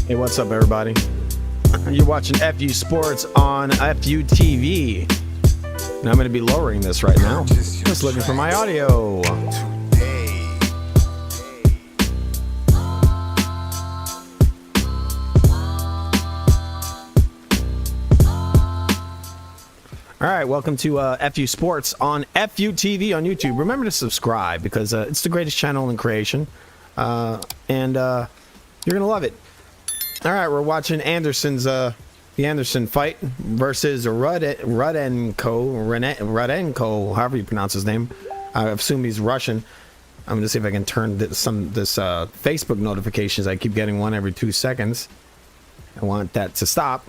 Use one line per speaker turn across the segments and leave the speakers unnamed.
Hey, what's up, everybody? You're watching FU Sports on FU TV. And I'm going to be lowering this right now. Just looking for my audio. All right, welcome to FU Sports on FU TV on YouTube. Remember to subscribe because it's the greatest channel in creation. And you're going to love it. All right, we're watching Anderson's the Anderson fight versus Rudenko, however you pronounce his name. I assume he's Russian. I'm gonna see if I can turn this Facebook notifications. I keep getting one every 2 seconds. I want that to stop.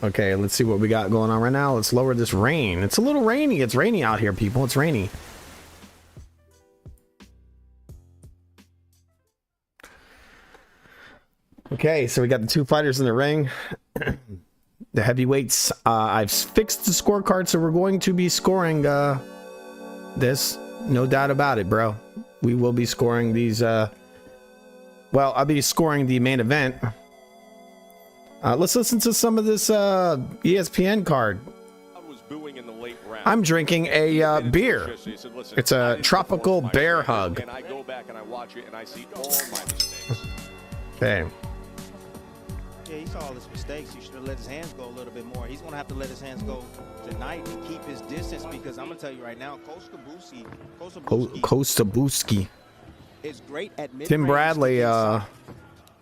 Okay, let's see what we got going on right now. Let's lower this rain. It's a little rainy. It's rainy out here, people. It's rainy. Okay, so we got the two fighters in the ring. The heavyweights. I've fixed the scorecard, so we're going to be scoring this. No doubt about it, bro. We will be scoring these. Well, I'll be scoring the main event. Let's listen to some of this ESPN card. I'm drinking a beer. It's a tropical bear hug. Okay.
Yeah, he saw all his mistakes. He should have let his hands go a little bit more. He's going to have to let his hands go tonight and keep his distance because I'm going to tell you right now,
Kostabuski
is great at mid-range.
Tim Bradley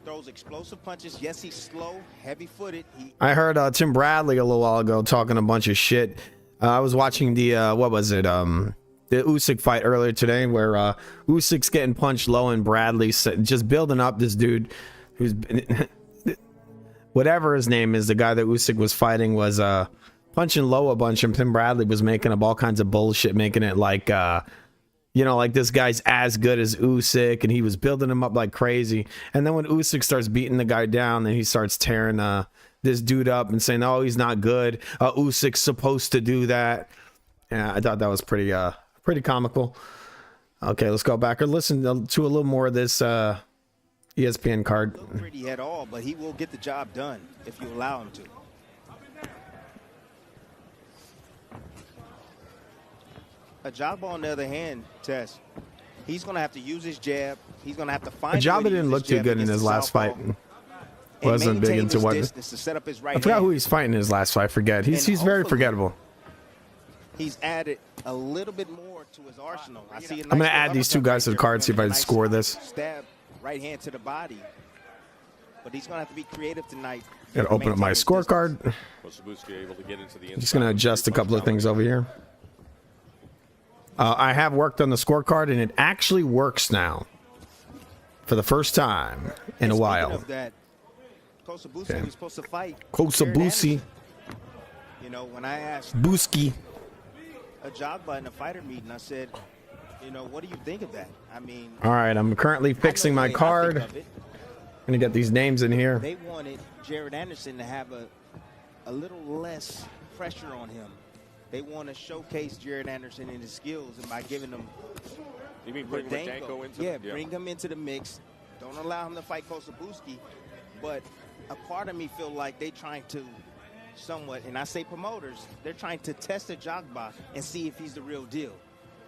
throws explosive punches. Yes, he's slow, heavy-footed.
I heard Tim Bradley a little while ago talking a bunch of shit. I was watching the what was it? The Usyk fight earlier today where Usyk's getting punched low and Bradley just building up this dude who's whatever his name is, the guy that Usyk was fighting was punching low a bunch, and Tim Bradley was making up all kinds of bullshit, making it like you know, like this guy's as good as Usyk, and he was building him up like crazy. And then when Usyk starts beating the guy down, then he starts tearing this dude up and saying, "Oh, he's not good. Usyk's supposed to do that." Yeah, I thought that was pretty comical. Okay, let's go back and listen to a little more of this ESPN card.
Not pretty at all, but he will get the job done if you allow him to. Ajagba, on the other hand, Tess, he's going to have to use his jab. He's going to have to find.
Ajagba didn't look too good in his last fight. Wasn't big into what. I forgot who he's fighting in his last fight. I forget. He's very forgettable.
He's added a little bit more to his arsenal. I see.
I'm gonna add these two guys to the card, see if I can score this.
Stab, right hand to the body. But he's gonna have to be creative tonight.
Gotta open up my scorecard. Just gonna adjust a couple of things over here. I have worked on the scorecard, and it actually works now. For the first time in a while.
Kostabuski was supposed to fight.
Kostabuski.
You know, when I asked
Buski
Ajagba in the fighter meeting, I said, you know, what do you think of that? I mean,
all right, I'm currently fixing my card. I'm gonna get these names in here.
They wanted Jared Anderson to have a little less pressure on him. They want to showcase Jared Anderson and his skills, and by giving him,
you mean bring Rudenko into
bring him into the mix. Don't allow him to fight Kostabuski. But a part of me feel like they trying to somewhat, and I say promoters, they're trying to test Ajagba and see if he's the real deal.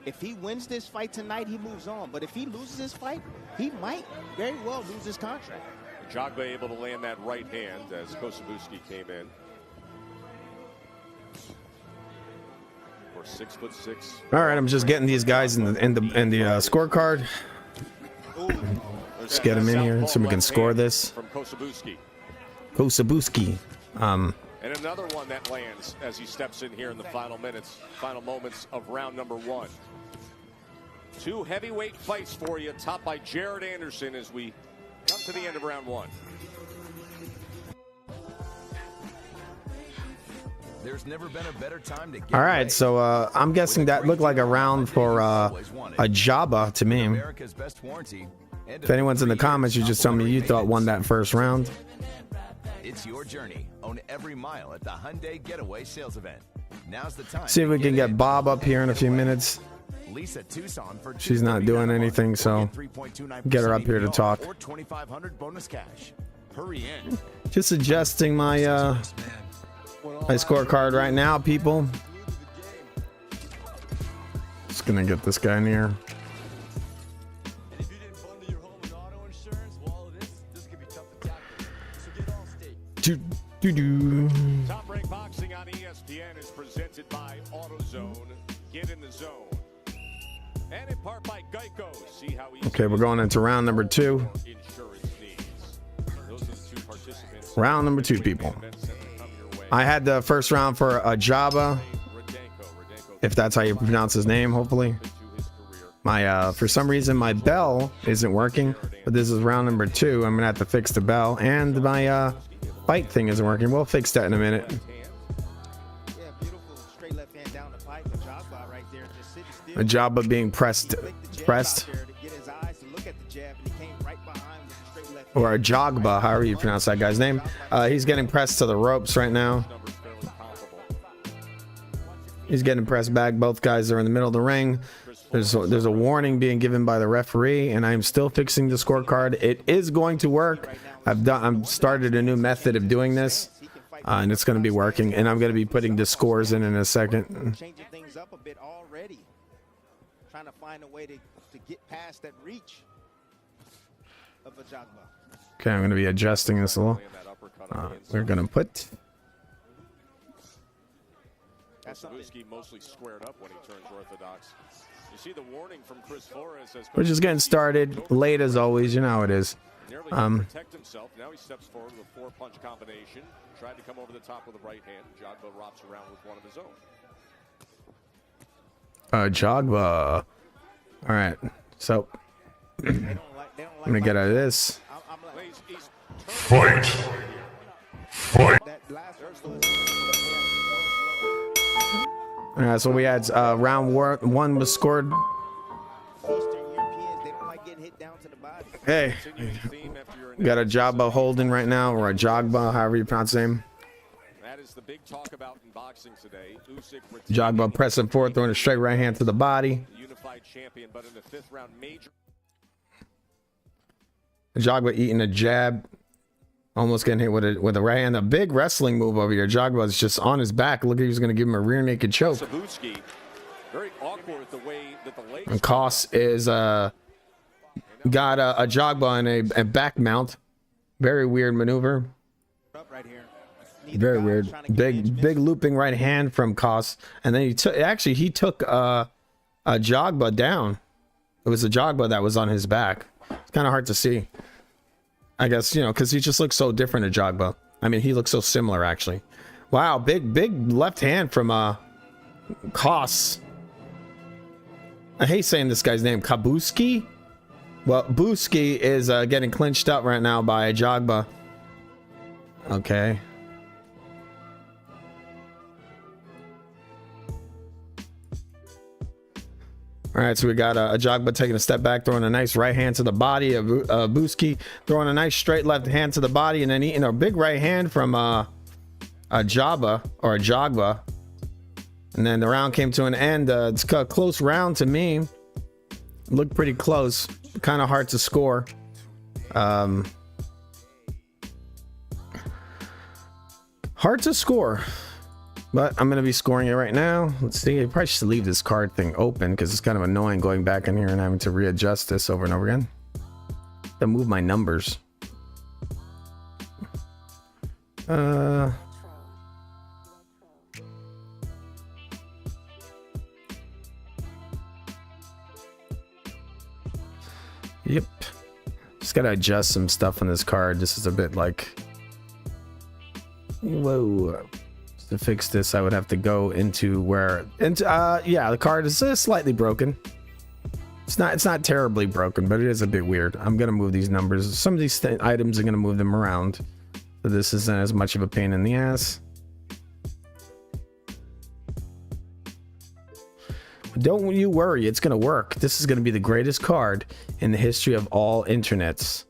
If he wins this fight tonight, he moves on. But if he loses this fight, he might very well lose his contract.
Ajagba able to land that right hand as Kostabuski came in. For 6'6".
All right, I'm just getting these guys in the scorecard. Let's get them in here so we can score this.
From Kostabuski.
Kostabuski.
And another one that lands as he steps in here in the final moments of round number 1. 2 heavyweight fights for you, topped by Jared Anderson as we come to the end of round 1.
There's never been a better time to get
All right, so I'm guessing that looked like a round for a Jabba to me.
America's best warranty.
If anyone's in the comments, you just tell me you thought won that first round.
It's your journey. Own every mile at the Hyundai Getaway Sales Event. Now's the time.
See if we can get Bob up here in a few minutes.
Lisa Tucson for
She's not doing anything, so get her up here to talk.
Or $2,500 bonus cash. Hurry in.
Just adjusting my my scorecard right now, people. Just gonna get this guy near.
Top Rank Boxing on ESPN is presented by AutoZone. Get in the zone. And in part by Geico. See how easy.
Okay, we're going into round number 2.
Insurance needs. Those are the 2 participants.
Round number 2, people. I had the first round for a Jabba, if that's how you pronounce his name, hopefully. My for some reason my bell isn't working, but this is round number 2. I'm gonna have to fix the bell, and my fight thing isn't working. We'll fix that in a minute.
Yeah, beautiful straight left hand down the pipe. Jogba right there, just sitting still.
A Jabba being pressed, or a Jogba, however you pronounce that guy's name. He's getting pressed to the ropes right now. He's getting pressed back. Both guys are in the middle of the ring. There's a warning being given by the referee, and I'm still fixing the scorecard. It is going to work. I've started a new method of doing this, and it's going to be working. And I'm going to be putting the scores in a second.
Changing things up a bit already. Trying to find a way to get past that reach of a Jogba.
Okay, I'm going to be adjusting this a little. We're going to put.
Kosabuski mostly squared up when he turns orthodox. You see the warning from Chris Flores as
We're just getting started late as always. You know how it is.
Protect himself. Now he steps forward with a 4-punch combination. Tried to come over the top with the right hand. Jogba wraps around with one of his own.
Jogba. All right, so I'm gonna get out of this.
Fight.
All right, so we had round 1 was scored. Hey, got a Jogba holding right now, or a Jogba, however you pronounce his name.
That is the big talk about in boxing today.
Jogba pressing forward, throwing a straight right hand to the body.
The unified champion, but in the 5th round major.
Jogba eating a jab, almost getting hit with a right hand. A big wrestling move over here. Jogba is just on his back. Look, he was going to give him a rear naked choke.
Kosabuski, very awkward the way that the legs.
And Koss is got a Jogba in a back mount. Very weird maneuver. Very weird. Big looping right hand from Koss, and then he took a Jogba down. It was a Jogba that was on his back. It's kind of hard to see, I guess, you know, because he just looks so different to Jogba. I mean, he looks so similar, actually. Wow, big left hand from Koss. I hate saying this guy's name. Kabuski? Well, Buski is getting clinched up right now by Jogba. Okay. All right, so we got a Jogba taking a step back, throwing a nice right hand to the body of Buski, throwing a nice straight left hand to the body, and then eating a big right hand from a Jabba, or a Jogba. And then the round came to an end. It's a close round to me. Looked pretty close. Kind of hard to score. Hard to score. But I'm going to be scoring it right now. Let's see. I probably should leave this card thing open because it's kind of annoying going back in here and having to readjust this over and over again. To move my numbers. Yep. Just got to adjust some stuff on this card. This is a bit like Whoa. To fix this, I would have to go into where, yeah, the card is slightly broken. It's not terribly broken, but it is a bit weird. I'm gonna move these numbers. Some of these items are gonna move them around, so this isn't as much of a pain in the ass. Don't you worry, it's gonna work. This is gonna be the greatest card in the history of all internets.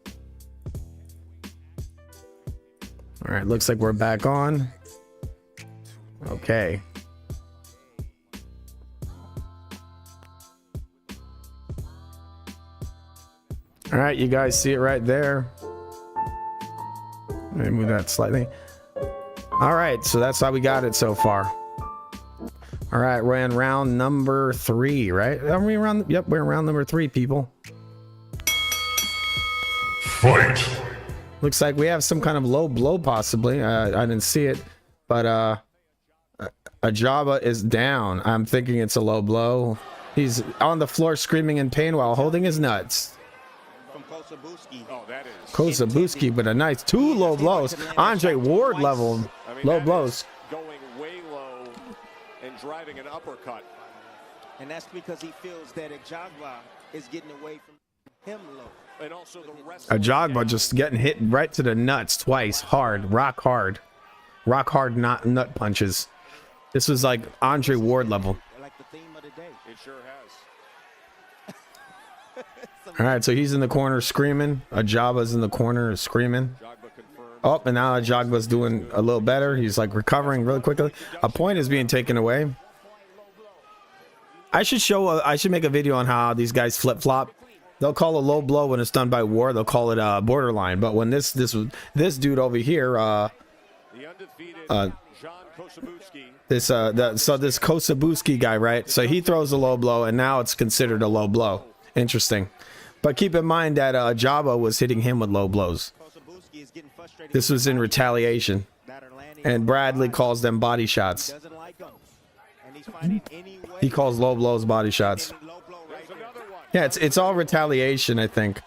All right, looks like we're back on. Okay. All right, you guys see it right there. Let me move that slightly. All right, so that's how we got it so far. All right, we're in round number 3, right? Are we around? Yep, we're in round number 3, people.
Fight.
Looks like we have some kind of low blow, possibly. I didn't see it, but Ajaba is down. I'm thinking it's a low blow. He's on the floor screaming in pain while holding his nuts.
From Kosabuski.
Oh, that is.
Kosabuski, but a nice 2 low blows. Andre Ward level
I mean,
low
that
blows.
is going way low and driving an uppercut.
And that's because he feels that Ajagba is getting away from him low.
And also the rest
Ajagba just getting hit right to the nuts twice, hard, rock hard nut punches. This was like Andre Ward level.
Like the theme of the day.
It sure has.
All right, so he's in the corner screaming. Ajaba's in the corner screaming.
Jogba confirmed.
Oh, and now Ajagba's doing a little better. He's like recovering really quickly. A point is being taken away. I should make a video on how these guys flip flop. They'll call a low blow when it's done by Ward. They'll call it borderline. But when this dude over here,
The undefeated John Kosabuski.
this Kosabuski guy, right? So he throws a low blow, and now it's considered a low blow. Interesting. But keep in mind that Jabba was hitting him with low blows.
Kosabuski is getting frustrated.
This was in retaliation,
That are landing
and Bradley calls them body
He
shots.
doesn't like them. And he's fighting anyway.
He calls low blows body shots.
Low blow right there.
Yeah, it's all retaliation, I think.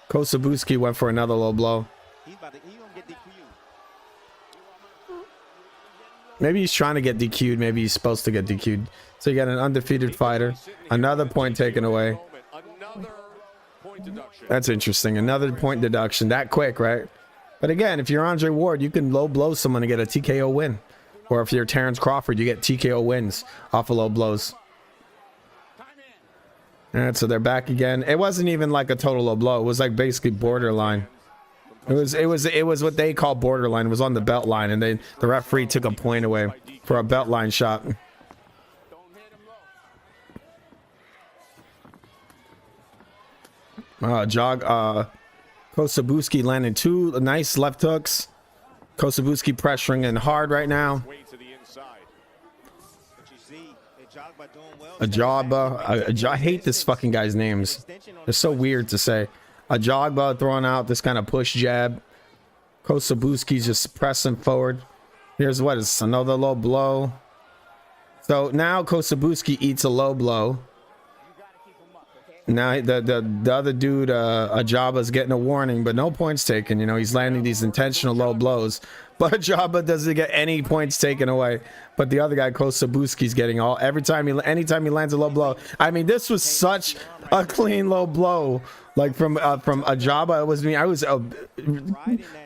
Kosabuski went for another low blow.
He gonna get DQ'd.
Maybe he's trying to get DQ'd. Maybe he's supposed to get DQ'd. So you got an undefeated fighter. Another point taken away.
Another point deduction.
That's interesting. Another point deduction. That quick, right? But again, if you're Andre Ward, you can low blow someone to get a TKO win. Or if you're Terrence Crawford, you get TKO wins off of low blows. All right, so they're back again. It wasn't even like a total low blow. It was like basically borderline. It was what they call borderline. It was on the belt line, and the referee took a point away for a belt line shot. Kosabuski landing 2 nice left hooks. Kosabuski pressuring in hard right now.
Way to the inside.
But you see, Ajagba doing well.
Ajagba. I hate this fucking guy's names. They're so weird to say. Ajagba throwing out this kind of push jab. Kosabuski's just pressing forward. Here's what is another low blow. So now Kosabuski eats a low blow. Now the other dude, Ajaba's getting a warning, but no points taken. You know, he's landing these intentional low blows, but Ajaba doesn't get any points taken away. But the other guy, Kosabuski's getting all anytime he lands a low blow. I mean, this was such a clean low blow, like from Ajaba. It was me. I was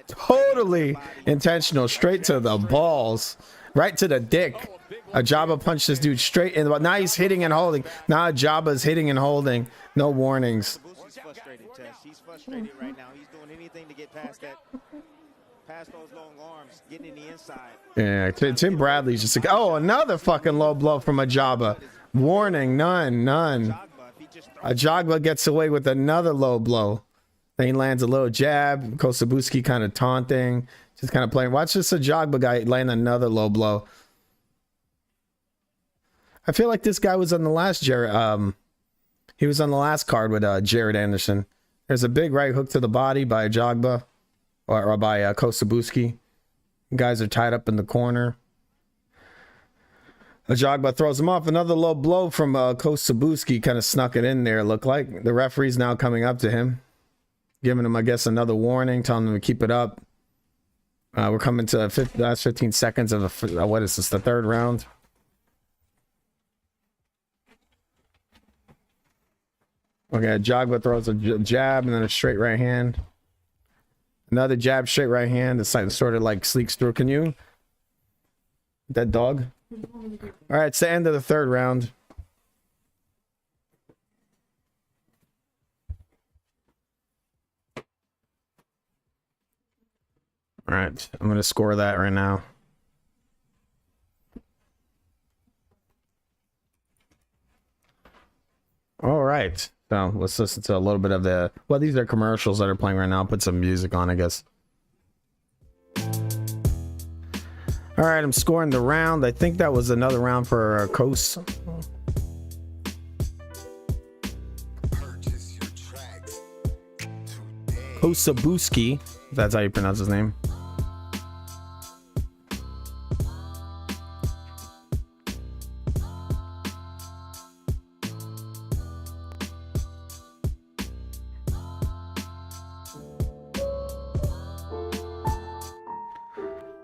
totally intentional, straight to the balls, right to the dick. Ajaba punched this dude straight in the ball. Now he's hitting and holding. Now Ajaba's hitting and holding. No warnings.
He's frustrated, Tess. He's frustrated right now. He's doing anything to get past those long arms, getting in the inside.
Yeah, Tim Bradley's just like, oh, another fucking low blow from Ajaba. Warning, none. Ajagba gets away with another low blow. Then he lands a little jab. Kosabuski kind of taunting, just kind of playing. Watch this Ajagba guy land another low blow. I feel like this guy was on the last he was on the last card with Jared Anderson. There's a big right hook to the body by Ajagba or by Kosabuski. Guys are tied up in the corner. Ajagba throws him off. Another low blow from Kosabuski, kind of snuck it in there. Look like the referee's now coming up to him, giving him, I guess, another warning, telling him to keep it up. We're coming to the last 15 seconds of the what is this? The third round. Okay, Jogba throws a jab and then a straight right hand. Another jab, straight right hand. It's like sort of like sleeks through. Can you? Dead dog. All right, it's the end of the third round. All right, I'm gonna score that right now. All right, so let's listen to a little bit of the. Well, these are commercials that are playing right now. I'll put some music on, I guess. All right, I'm scoring the round. I think that was another round for Kos. Kosabuski. That's how you pronounce his name.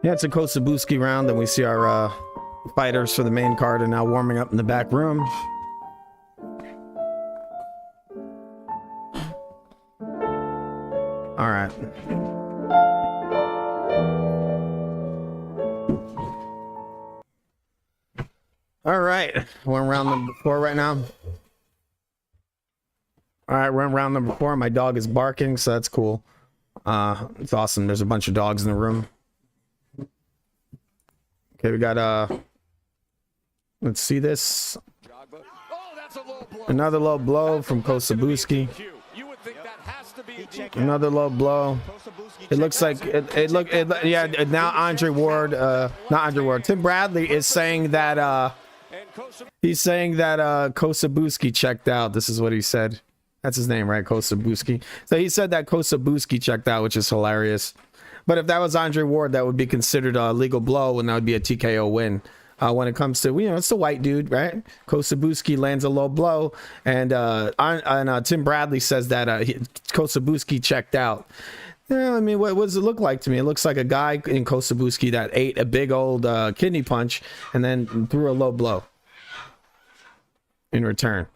Yeah, it's a Kosabuski round, and we see our fighters for the main card are now warming up in the back room. All right. All right, we're in round number 4 right now. All right, we're in round number 4. My dog is barking, so that's cool. It's awesome. There's a bunch of dogs in the room. Okay, we got let's see this. Another low blow from Kosabuski. Another low blow. It looks like yeah, now Andre Ward, not Andre Ward. Tim Bradley is saying that he's saying that Kosabuski checked out. This is what he said. That's his name, right? Kosabuski. So he said that Kosabuski checked out, which is hilarious. But if that was Andre Ward, that would be considered a legal blow, and that would be a TKO win. When it comes to, it's the white dude, right? Kosabuski lands a low blow, and Tim Bradley says that Kosabuski checked out. Yeah, I mean, what does it look like to me? It looks like a guy in Kosabuski that ate a big old kidney punch and then threw a low blow in return.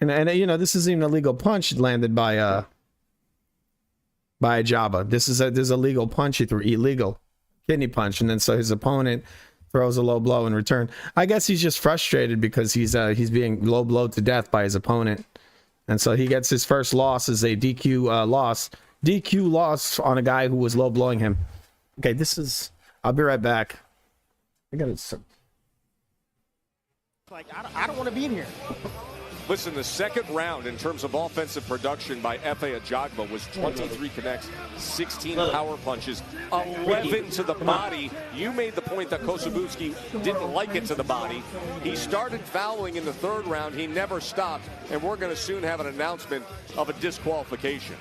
And this isn't even a legal punch landed by a Jabba. This is a legal punch he threw, illegal kidney punch, and then so his opponent throws a low blow in return. I guess he's just frustrated because he's being low blowed to death by his opponent, and so he gets his first loss as a DQ loss on a guy who was low blowing him. Okay, I'll be right back. I got it.
Like I don't want to be in here.
Listen, the second round in terms of offensive production by F.A. Ajagba was 23 connects, 16 power punches, 11 to the body. You made the point that Kosabuski didn't like it to the body. He started fouling in the third round. He never stopped, and we're going to soon have an announcement of a disqualification.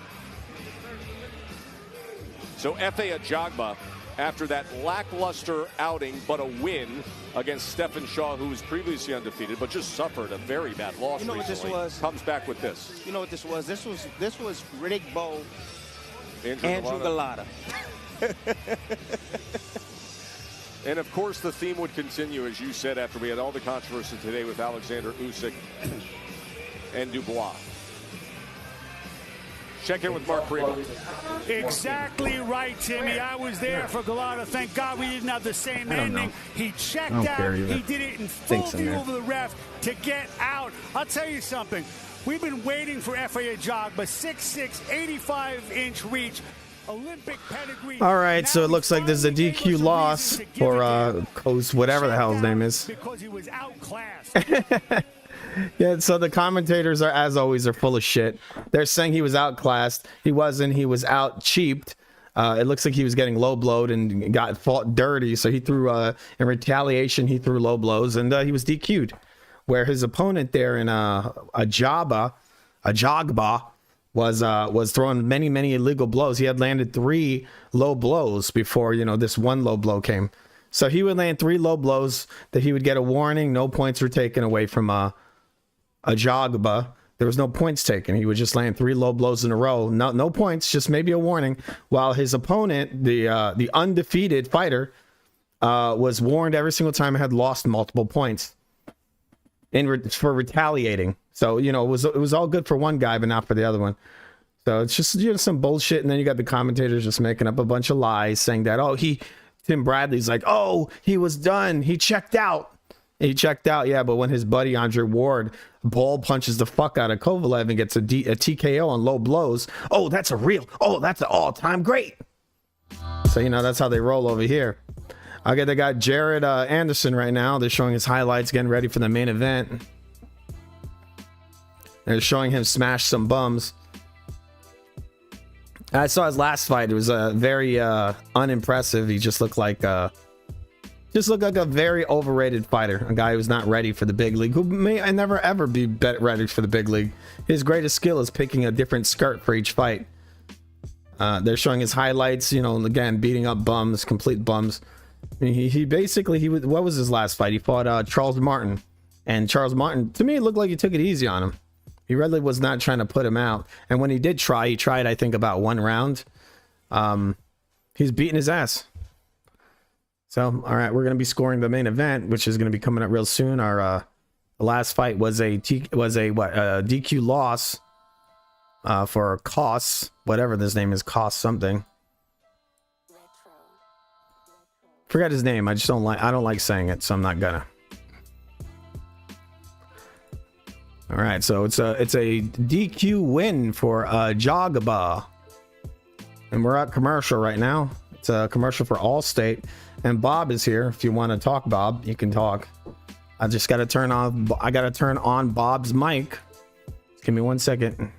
So F.A. Ajagba, after that lackluster outing but a win against Stephen Shaw, who was previously undefeated but just suffered a very bad loss recently,
what this was?
Comes back with this.
You know what this was? This was Riddick Bowe, Andrew Galata.
And of course the theme would continue, as you said, after we had all the controversy today with Alexander Usyk and Dubois. Check in with Mark Primo.
Exactly right, Timmy. I was there for Galata. Thank God we didn't have the same ending. He checked out. He did it in full view of the ref to get out. I'll tell you something. We've been waiting for F.A. Ajagba, 6'6", 85-inch reach, Olympic pedigree.
All right, so it looks like there's a DQ loss for Kos, whatever the hell his name is.
Because he was outclassed.
Yeah, so the commentators are, as always, are full of shit. They're saying he was outclassed. He wasn't. He was out cheaped. It looks like he was getting low blowed and got fought dirty. So he threw, in retaliation, he threw low blows, and he was DQ'd. Where his opponent there in Ajagba was throwing many illegal blows. He had landed 3 low blows before this one low blow came. So he would land 3 low blows that he would get a warning. No points were taken away from Ajagba. There was no points taken. He was just laying 3 low blows in a row. No points, just maybe a warning. While his opponent, the undefeated fighter, was warned every single time and had lost multiple points for retaliating. So, you know, it was all good for one guy, but not for the other one. So it's just, you know, some bullshit. And then you got the commentators just making up a bunch of lies saying that, Tim Bradley's like, he was done. He checked out. Yeah, but when his buddy Andre Ward ball punches the fuck out of Kovalev and gets a TKO on low blows, that's an all-time great. So, you know, that's how they roll over here. Okay, they got Jared Anderson right now. They're showing his highlights, getting ready for the main event. They're showing him smash some bums. I saw his last fight. It was very unimpressive. He just looked like a very overrated fighter, a guy who's not ready for the big league, who may never ever be ready for the big league. His greatest skill is picking a different skirt for each fight. They're showing his highlights, you know, again, beating up bums, complete bums. I mean, what was his last fight? He fought Charles Martin, and Charles Martin, to me, it looked like he took it easy on him. He really was not trying to put him out. And when he did try, he tried, I think, about 1 round. He's beating his ass. So, all right, we're going to be scoring the main event, which is going to be coming up real soon. Our last fight was a DQ loss for Koss, whatever this name is, Koss something. Forget his name. I don't like saying it, so I'm not gonna. All right, so it's a DQ win for Jagaba, and we're at commercial right now. It's a commercial for Allstate, and Bob is here. If you want to talk, Bob, you can talk. I just got to turn on Bob's mic. Just give me 1 second.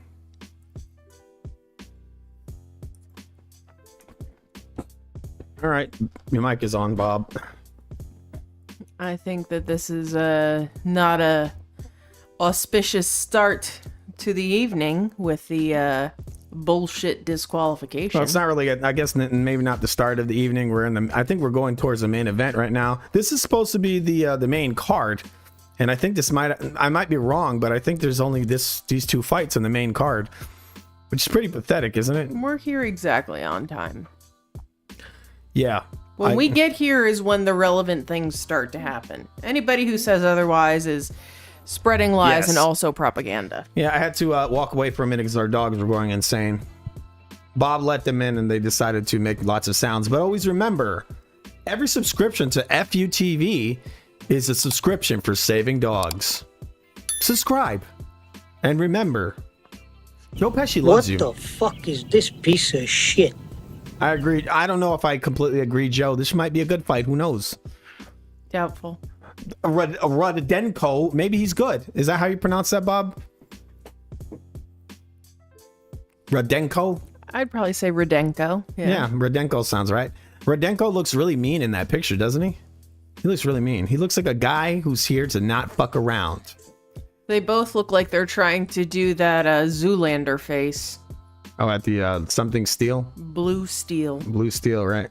All right, your mic is on, Bob.
I think that this is not a auspicious start to the evening with the bullshit disqualification.
Well, it's not really, I guess, maybe not the start of the evening. I think we're going towards the main event right now. This is supposed to be the main card, and I think I might be wrong, but I think there's only these 2 fights in the main card, which is pretty pathetic, isn't it?
We're here exactly on time.
Yeah.
When we get here is when the relevant things start to happen. Anybody who says otherwise is spreading lies and also propaganda.
Yeah, I had to walk away for a minute because our dogs were going insane. Bob let them in and they decided to make lots of sounds. But always remember, every subscription to FUTV is a subscription for saving dogs. Subscribe. And remember, Joe Pesci loves you.
What the fuck is this piece of shit?
I agree. I don't know if I completely agree, Joe. This might be a good fight. Who knows?
Doubtful.
Rudenko, maybe he's good. Is that how you pronounce that, Bob? Rudenko?
I'd probably say Rudenko.
Yeah, Rudenko sounds right. Rudenko looks really mean in that picture, doesn't he? He looks really mean. He looks like a guy who's here to not fuck around.
They both look like they're trying to do that Zoolander face.
Oh, at the something steel?
Blue steel.
Blue steel, right.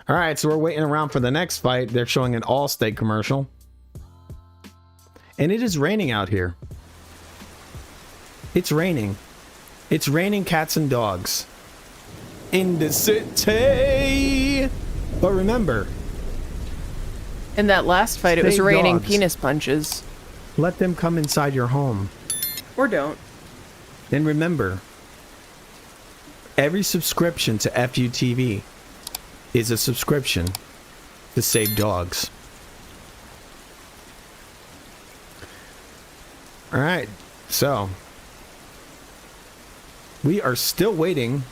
All right, so we're waiting around for the next fight. They're showing an Allstate commercial. And it is raining out here. It's raining. It's raining cats and dogs. In the city. But remember.
In that last fight, it was raining
dogs.
penis punches.
Let them come inside your home.
Or don't.
Then remember, every subscription to FUTV is a subscription to save dogs. All right, so we are still waiting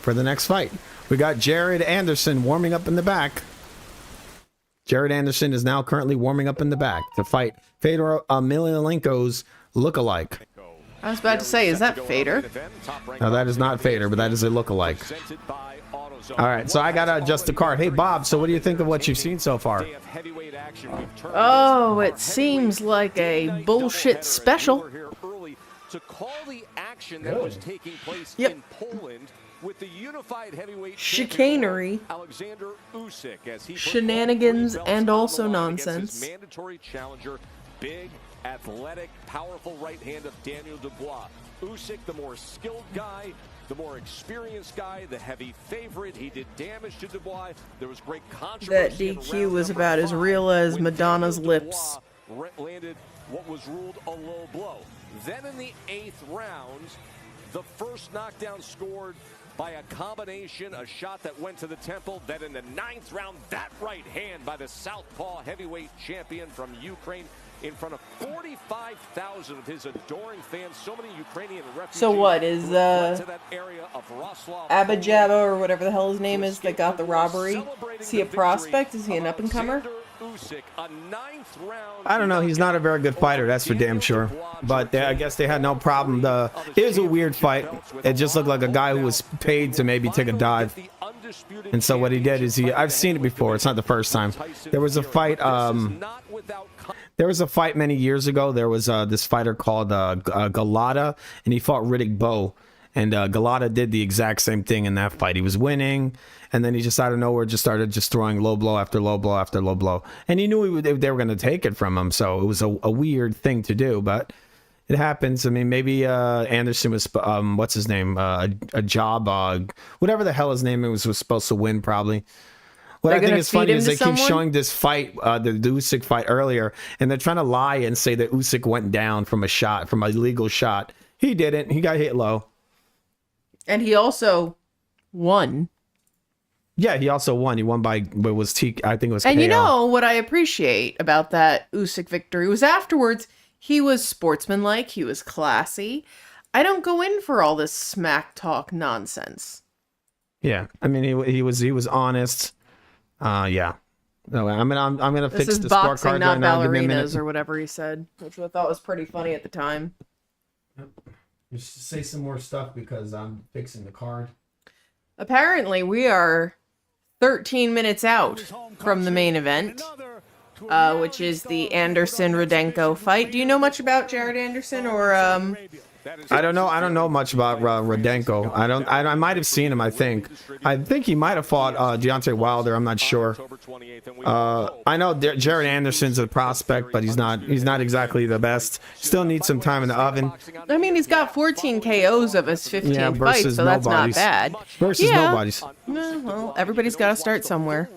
for the next fight. We got Jared Anderson warming up in the back. Jared Anderson is now currently warming up in the back to fight Fedor Emelianenko's lookalike.
I was about to say, is that Fader?
No, that is not Fader, but that is a lookalike. All right, so I got to adjust the card. Hey, Bob, so what do you think of what you've seen so far?
Oh, it seems like a bullshit special. Yep. With the unified heavyweight chicanery, shenanigans, and also nonsense.
Mandatory challenger, big athletic, powerful right hand of Daniel Dubois. Usyk, the more skilled guy, the more experienced guy, the heavy favorite. He did damage to Dubois. There was great controversy.
That DQ was about as real as Madonna's lips.
Landed what was ruled a low blow. Then in the 8th round, the first knockdown scored by a combination, a shot that went to the temple. Then in the 9th round, that right hand by the southpaw heavyweight champion from Ukraine in front of 45,000 of his adoring fans. So many Ukrainian refugees.
So what is
to that area of
Abajaba or whatever the hell his name is that got the robbery? Is he a prospect? Is he an up-and-comer?
I don't know. He's not a very good fighter, that's for damn sure. But I guess they had no problem. It was a weird fight. It just looked like a guy who was paid to maybe take a dive. And so what he did is I've seen it before. It's not the first time. There was a fight. There was a fight many years ago. There was this fighter called Galata, and he fought Riddick Bowe. And Galata did the exact same thing in that fight. He was winning, and then he just out of nowhere just started throwing low blow after low blow after low blow. And he knew they were going to take it from him, so it was a weird thing to do, but it happens. I mean, maybe Anderson was, what's his name? A job, whatever the hell his name was supposed to win, probably. What I think is funny is they keep showing this fight, the Usyk fight earlier, and they're trying to lie and say that Usyk went down from a legal shot. He didn't. He got hit low.
And he also won.
Yeah, he also won. He won by I think it was
And
KO.
you know what I appreciate about that Usyk victory was afterwards, he was sportsmanlike, he was classy. I don't go in for all this smack talk nonsense.
Yeah, I mean he was honest. Yeah. No, I'm gonna fix the scorecard
not
right now. Give me a
ballerinas
minute.
or whatever he said, which I thought was pretty funny at the time.
Just say some more stuff because I'm fixing the card.
Apparently, we are 13 minutes out from the main event, which is the Anderson-Rudenko fight. Do you know much about Jared Anderson or
I don't know. I don't know much about Rudenko. I might have seen him. I think he might have fought Deontay Wilder. I'm not sure. I know Jared Anderson's a prospect, but he's not exactly the best. Still needs some time in the oven.
I mean, he's got 14 KOs of his 15 fights, so that's not bad.
Versus nobodies.
Well, everybody's got to start somewhere.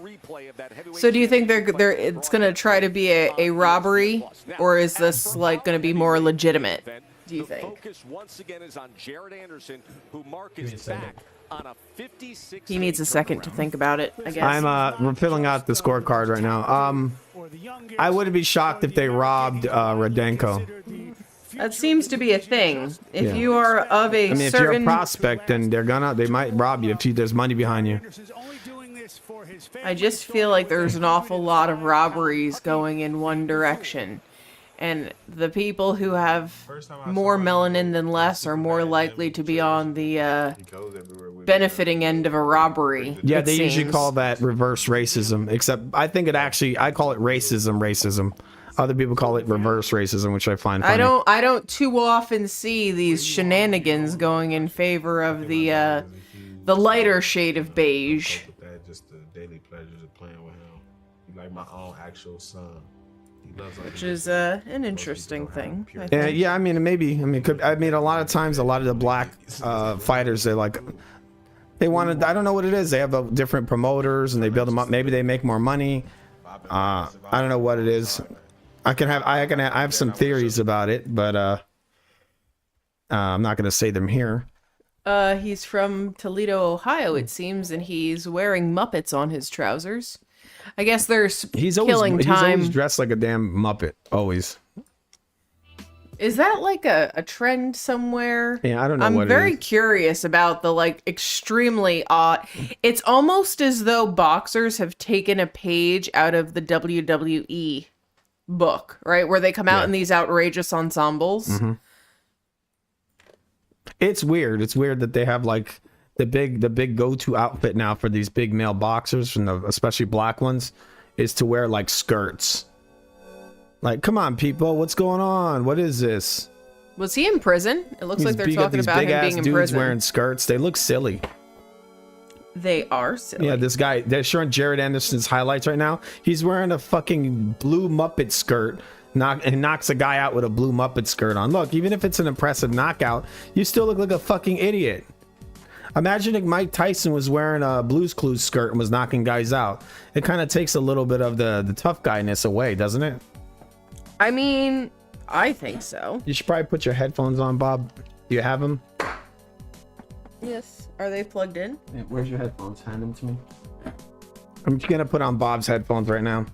So do you think it's going to try to be a robbery, or is this like going to be more legitimate? Do you think?
Focus once again is on Jared Anderson, who Mark is back on a 56.
He needs a second to think about it, I guess.
We're filling out the scorecard right now. I wouldn't be shocked if they robbed Rudenko.
That seems to be a thing. If you are of a
if you're a prospect, then they might rob you if there's money behind you.
I just feel like there's an awful lot of robberies going in one direction. And the people who have more melanin than less are more likely to be on the benefiting end of a robbery.
Yeah, they usually call that reverse racism, except I think I call it racism. Other people call it reverse racism, which I find funny.
I don't too often see these shenanigans going in favor of the lighter shade of beige.
Just the daily pleasures of playing with him. He's like my own actual son.
Which is an interesting thing. I think.
Yeah, I mean, maybe. I mean, a lot of times, a lot of the black fighters, they want to. I don't know what it is. They have different promoters, and they build them up. Maybe they make more money. I don't know what it is. I have some theories about it, but I'm not going to say them here.
He's from Toledo, Ohio, it seems, and he's wearing Muppets on his trousers. I guess there's killing time.
He's always dressed like a damn Muppet. Always.
Is that like a trend somewhere?
Yeah, I don't know
I'm
what it is.
very curious about the extremely odd. It's almost as though boxers have taken a page out of the WWE book, right? Where they come out in these outrageous ensembles.
Mm-hmm. It's weird. It's weird that they have the big go-to outfit now for these big male boxers, especially black ones, is to wear skirts. Come on, people, what's going on? What is this?
Was he in prison? It looks like they're talking about him being in
dudes
prison.
Wearing skirts, they look silly.
They are silly.
Yeah, this guy, they're showing Jared Anderson's highlights right now. He's wearing a fucking blue Muppet skirt knocks a guy out with a blue Muppet skirt on. Look, even if it's an impressive knockout, you still look like a fucking idiot. Imagine if Mike Tyson was wearing a Blue's Clues skirt and was knocking guys out. It kind of takes a little bit of the tough guyness away, doesn't it?
I mean, I think so.
You should probably put your headphones on, Bob. Do you have them?
Yes. Are they plugged in?
Yeah, where's your headphones? Hand them to me. I'm just gonna put on Bob's headphones right now.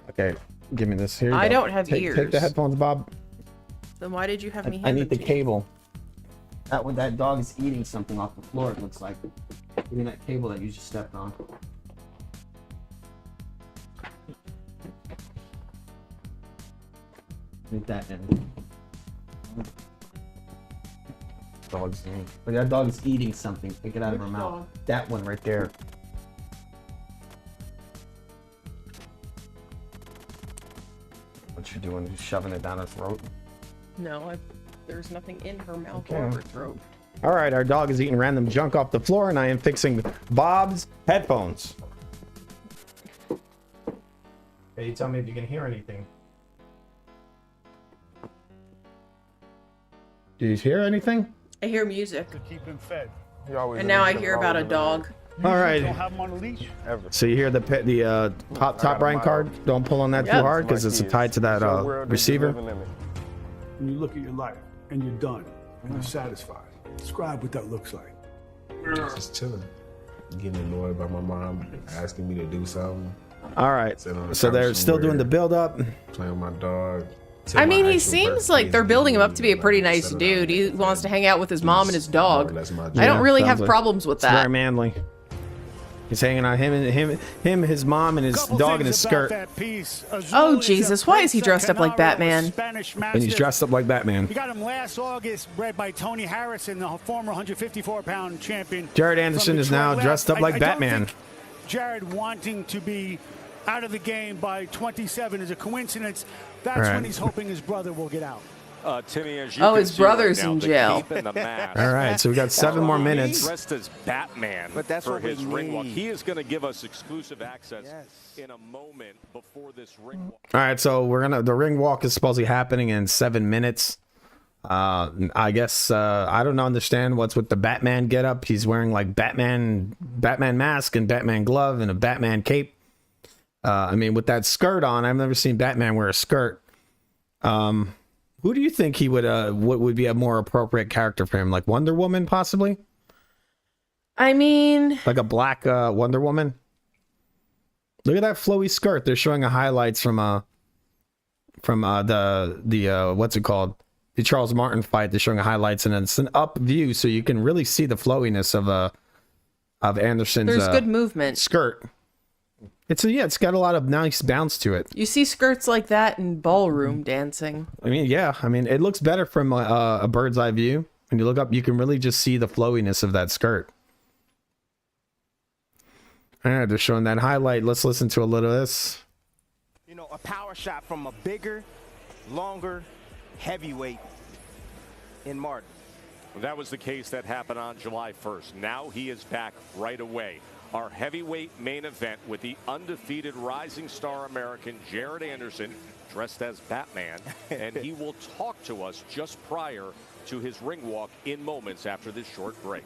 Okay, give me this. Here you
I
go.
don't have ears.
Take the headphones, Bob.
Then why did you have me hand
I need
them
the
to you?
cable. That dog is eating something off the floor, it looks like. Even that cable that you just stepped on. Need that in. Dog's eating. But that dog is eating something. Take it out of her mouth.
dog?
That one right there. What you doing? You shoving it down her throat?
No, there's nothing in her mouth
Okay.
or her throat.
All right, our dog is eating random junk off the floor, and I am fixing Bob's headphones. Hey, you tell me if you can hear anything. Do you hear anything?
I hear music.
Keep him fed.
And now I hear about a dog.
All
Don't
right.
have him on a leash.
So you hear the top Brian card? Don't pull on that too
Yep.
hard because it's tied to that receiver.
When you look at your life and you're done and you're satisfied, describe what that looks like.
Just chilling. Getting annoyed by my mom asking me to do something.
All right.
Sitting on the
So they're
couch
still doing the
somewhere,
build up.
Playing with my dog.
I mean, he seems like they're building him up to be a pretty nice dude. He wants to hang out with his mom and his dog. I don't really have problems with
It's very
that.
manly. He's hanging on him, his mom, and his dog in his skirt.
Oh, Jesus, why is he dressed up like Batman?
And he's dressed up like Batman.
He got him last August, bred by Tony Harrison, the former 154-pound champion.
Jared Anderson is now dressed up like Batman.
Jared wanting to be out of the game by 27 is a coincidence. That's
Right.
when he's hoping his brother will get out.
Timmy, as you
Oh,
can
his
see right
brother's
now,
in
the
jail.
cape and the mask.
All right, so we got 7 more minutes.
Dressed as Batman
But that's
for
what we
his ring walk.
need.
He is going to give us exclusive access
Yes.
in a moment before this ring walk.
All right, so the ring walk is supposedly happening in 7 minutes. I guess I don't understand what's with the Batman getup. He's wearing like Batman mask and Batman glove and a Batman cape. I mean, with that skirt on, I've never seen Batman wear a skirt. Who do you think he would what would be a more appropriate character for him? Like Wonder Woman, possibly?
I mean,
Like a black Wonder Woman? Look at that flowy skirt. They're showing highlights from the what's it called? The Charles Martin fight. They're showing highlights, and it's an up view, so you can really see the flowiness of Anderson's
there's good movement.
skirt. It's got a lot of nice bounce to it.
You see skirts like that in ballroom dancing.
I mean, it looks better from a bird's eye view. When you look up, you can really just see the flowiness of that skirt. All right, they're showing that highlight. Let's listen to a little of this.
You know, a power shot from a bigger, longer heavyweight in Martin.
That was the case that happened on July 1st. Now he is back right away. Our heavyweight main event with the undefeated rising star American Jared Anderson dressed as Batman, and he will talk to us just prior to his ring walk in moments after this short break.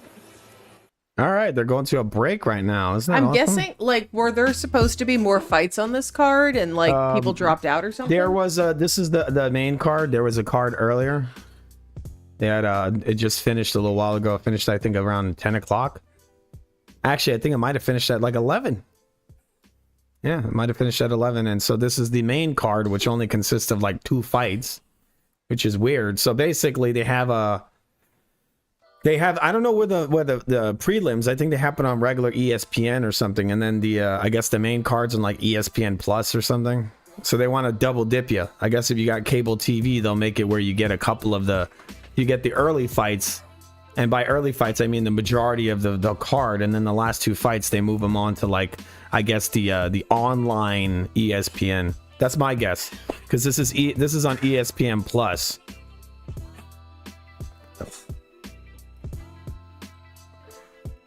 All right, they're going to a break right now. Isn't that
I'm
awesome?
guessing, like, were there supposed to be more fights on this card and, like, people dropped out or something?
There was this is the main card. There was a card earlier. They had it just finished a little while ago. It finished, I think, around 10 o'clock. Actually, I think it might have finished at like 11. Yeah, it might have finished at 11. And so this is the main card, which only consists of like 2 fights, which is weird. So basically they have I don't know where the prelims, I think they happen on regular ESPN or something. And then I guess the main card's on like ESPN Plus or something. So they want to double dip you. I guess if you got cable TV, they'll make it where you get a couple of you get the early fights. And by early fights, I mean the majority of the card, and then the last 2 fights they move them on to like I guess the online ESPN. That's my guess, because this is on ESPN Plus.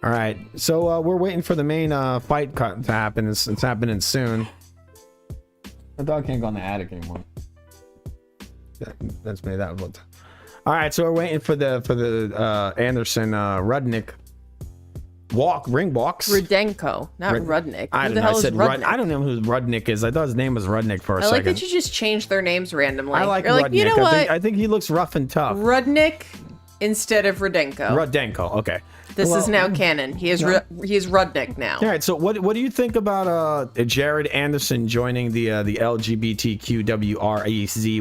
All right, so we're waiting for the main fight to happen. It's happening soon. The dog can't go in the attic anymore. That's me. That looked. All right, so we're waiting for the Anderson Rudnick ring walks.
Rudenko, not Rudnick.
I
Who
don't
the
know.
hell
I
is
said
Rudnick?
I don't know who Rudnick is. I thought his name was Rudnick for a second.
I like that you just changed their names randomly.
I like
You're
Rudnick.
like, you know what?
I think he looks rough and tough.
Rudnick instead of Rudenko.
Rudenko. Okay.
This is now canon. He is Rudnick now.
All right. So what do you think about Jared Anderson joining the LGBTQWREZ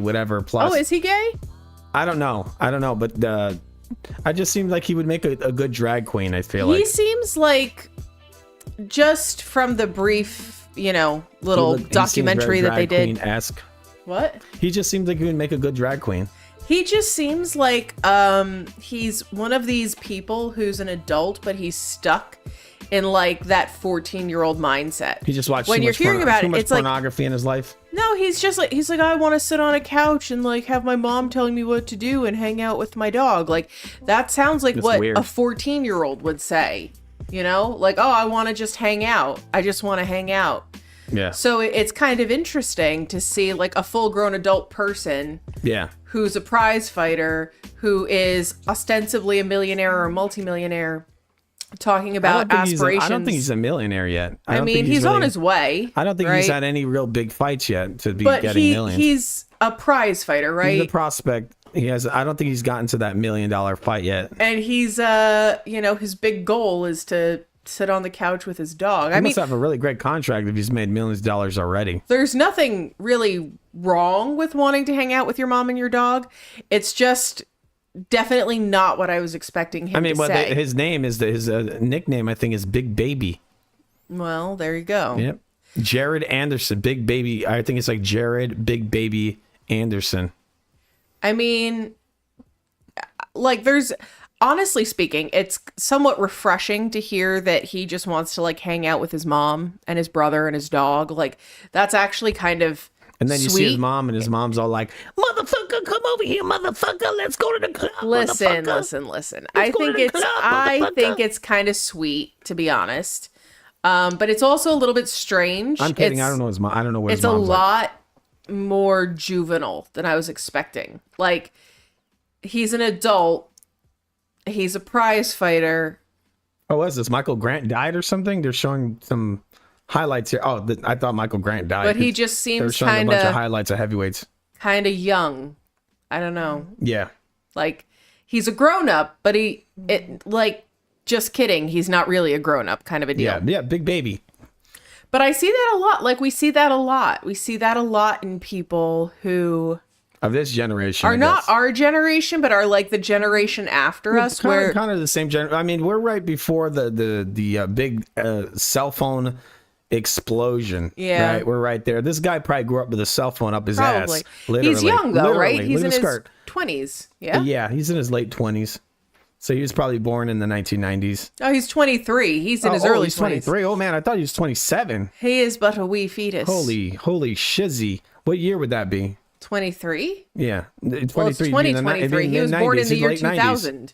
whatever plus?
Oh, is he gay?
I don't know, but I just seemed like he would make a good drag queen. I feel
He
like
seems like, just from the brief, little documentary that they did.
Esque.
What?
He just seems like he would make a good drag queen.
He just seems like he's one of these people who's an adult, but he's stuck in like that 14-year-old mindset.
He just watched
when
too
you're
much
hearing about
too
it,
much
it's like
pornography in his life.
no, he's like I want to sit on a couch and like have my mom telling me what to do and hang out with my dog. Like that sounds like what
weird.
a 14-year-old would say. Like, oh, I want to just hang out. I just want to hang out.
Yeah.
So it's kind of interesting to see like a full-grown adult person.
Yeah.
Who's a prize fighter, who is ostensibly a millionaire or a multimillionaire, talking about aspirations.
I don't think he's a millionaire yet.
I mean, he's on his way.
I don't think
right?
he's had any real big fights yet to be
but
getting millions.
He's a prize fighter, right?
He's a prospect. I don't think he's gotten to that $1 million fight yet.
And he's, his big goal is to sit on the couch with his dog.
He must have a really great contract if he's made millions of dollars already.
There's nothing really wrong with wanting to hang out with your mom and your dog. It's just definitely not what I was expecting him to say.
His name is his nickname, I think, is Big Baby.
Well, there you go.
Yep. Jared Anderson, Big Baby. I think it's like Jared Big Baby Anderson.
I mean, like honestly speaking, it's somewhat refreshing to hear that he just wants to like hang out with his mom and his brother and his dog. Like that's actually kind of
and then you
sweet.
see his mom, and his mom's all like, "Motherfucker, come over here, motherfucker. Let's go to the club."
Listen. I think it's kind of sweet, to be honest. But it's also a little bit strange.
I'm kidding. I don't know his mom. I don't know what his
mom's
mom's
like. It's a lot more juvenile than I was expecting. Like he's an adult. He's a prize fighter.
Oh, what is this? Michael Grant died or something? They're showing some highlights here. Oh, I thought Michael Grant died.
But he just seems
kind of a bunch of highlights of heavyweights.
Kind of young. I don't know.
Yeah.
Like he's a grown up, but just kidding. He's not really a grown up kind of a deal.
Yeah, Big Baby.
But I see that a lot. Like we see that a lot. We see that a lot in people who
of this generation
are not our generation, but are like the generation after us.
Kind of the same generation. I mean, we're right before the big cell phone explosion.
Yeah,
right. We're right there. This guy probably grew up with a cell phone up his ass. Literally.
He's young though, right? He's in his
20s.
Yeah.
Yeah, he's in his late 20s. So he was probably born in the 1990s.
Oh, he's 23. He's in his early 20s.
He's 23. Oh man, I thought he was 27.
He is but a wee fetus.
Holy shizzy. What year would that be?
23?
Yeah. 23.
Well, it's 2023. He was born in the year 2000.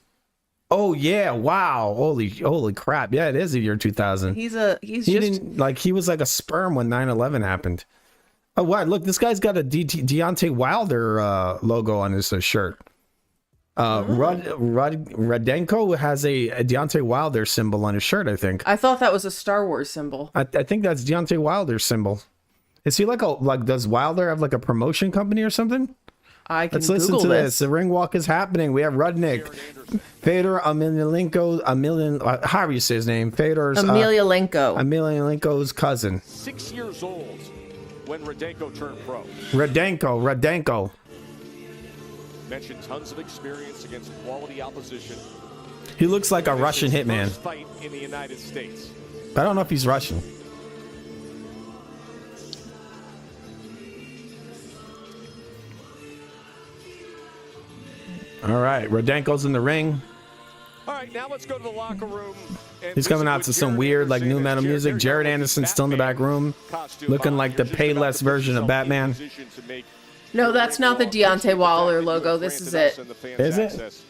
Oh yeah! Wow! Holy crap! Yeah, it is the year 2000. He was like a sperm when 9/11 happened. Oh what? Look, this guy's got a Deontay Wilder logo on his shirt. Rudenko has a Deontay Wilder symbol on his shirt. I think.
I thought that was a Star Wars symbol.
I think that's Deontay Wilder's symbol. Is he does Wilder have like a promotion company or something?
Let's
listen to this. The ring walk is happening. We have Rudnick, Fedor Emelianenko, however you say his name. Fedor's Emelianenko's cousin.
6 years old when Rudenko turned pro.
Rudenko.
Mentioned tons of experience against quality opposition.
He looks like a Russian hitman.
Fight in the United States.
I don't know if he's Russian. All right, Rudenko's in the ring.
All right, now let's go to the locker room.
He's coming out to some weird, like, new metal music. Jared Anderson's still in the back room, looking like the Payless version of Batman.
No, that's not the Deontay Wilder logo. This is it.
Is it?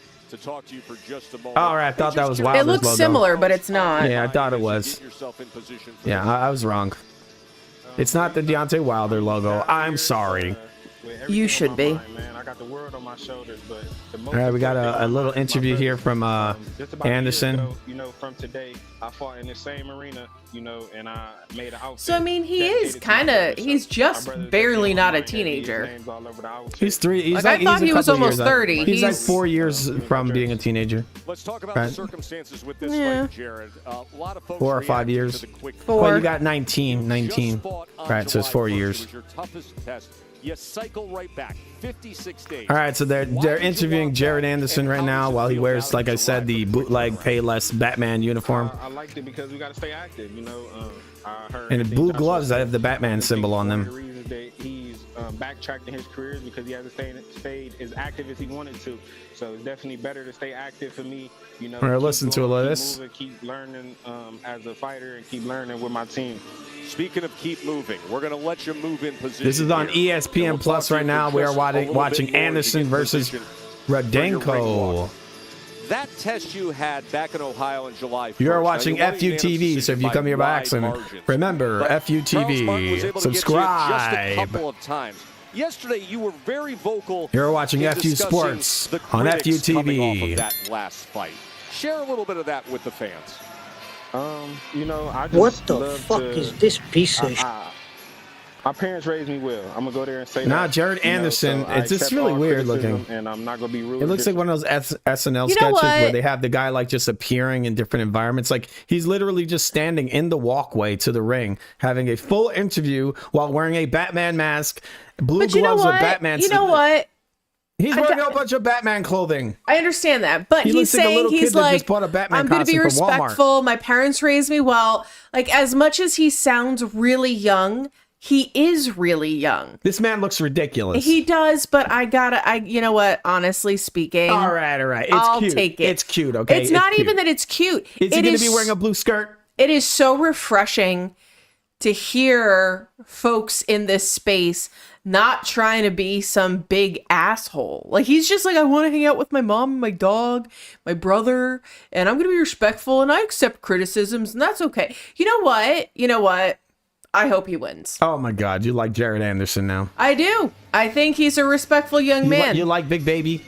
All right, I thought that was Wilder's
logo. It looks similar, but it's not.
Yeah, I thought it was. Yeah, I was wrong. It's not the Deontay Wilder logo. I'm sorry.
You should be.
Man, I got the world on my shoulders, but
all right, we got a little interview here from Anderson.
From today, I fought in the same arena, and I made an outfit.
So I mean, he's just barely not a teenager.
He's 3. He's
I thought he was almost 30.
He's like 4 years from being a teenager.
Let's talk about the circumstances with this fight, Jared. A lot of folks
4 or 5 years.
4.
Well, you got 19. Right, so it's 4 years.
Your toughest test. You cycle right back. 56 days.
All right, so they're interviewing Jared Anderson right now while he wears, like I said, the bootleg Payless Batman uniform.
I liked it because we got to stay active, I heard
And the blue gloves that have the Batman symbol on them.
The reasons that he's backtracked in his career is because he hasn't stayed as active as he wanted to. So it's definitely better to stay active for me.
All right, listen to a lot of this.
Keep learning as a fighter and keep learning with my team.
Speaking of keep moving, we're going to let you move in position.
This is on ESPN Plus right now. We are watching Anderson versus Rudenko.
That test you had back in Ohio in July 1st.
You are watching FUTV, so if you come here by accident, remember FUTV. Subscribe.
Just a couple of times. Yesterday, you were very vocal.
You're watching FU Sports on FUTV.
Off of that last fight. Share a little bit of that with the fans.
I just
What the fuck is this piece of shit?
My parents raised me well. I'm gonna go there and say
nah,
that.
Jared Anderson, it's just really weird looking.
And I'm not gonna be rude.
It looks like one of those SNL sketches where they have the guy like just appearing in different environments. Like he's literally just standing in the walkway to the ring, having a full interview while wearing a Batman mask, blue gloves with Batman.
You know what?
He's wearing a bunch of Batman clothing.
I understand that, but he's saying
he's like, I'm
going to be respectful. My parents raised me well. Like as much as he sounds really young, he is really young.
This man looks ridiculous.
He does, but you know what? Honestly speaking,
all right,
I'll take it.
It's cute, okay?
It's not even that it's cute.
Is he going to be wearing a blue skirt?
It is so refreshing to hear folks in this space not trying to be some big asshole. Like he's just like, I want to hang out with my mom, my dog, my brother, and I'm going to be respectful and I accept criticisms and that's okay. You know what? I hope he wins.
Oh my God, you like Jared Anderson now?
I do. I think he's a respectful young man.
You like Big Baby?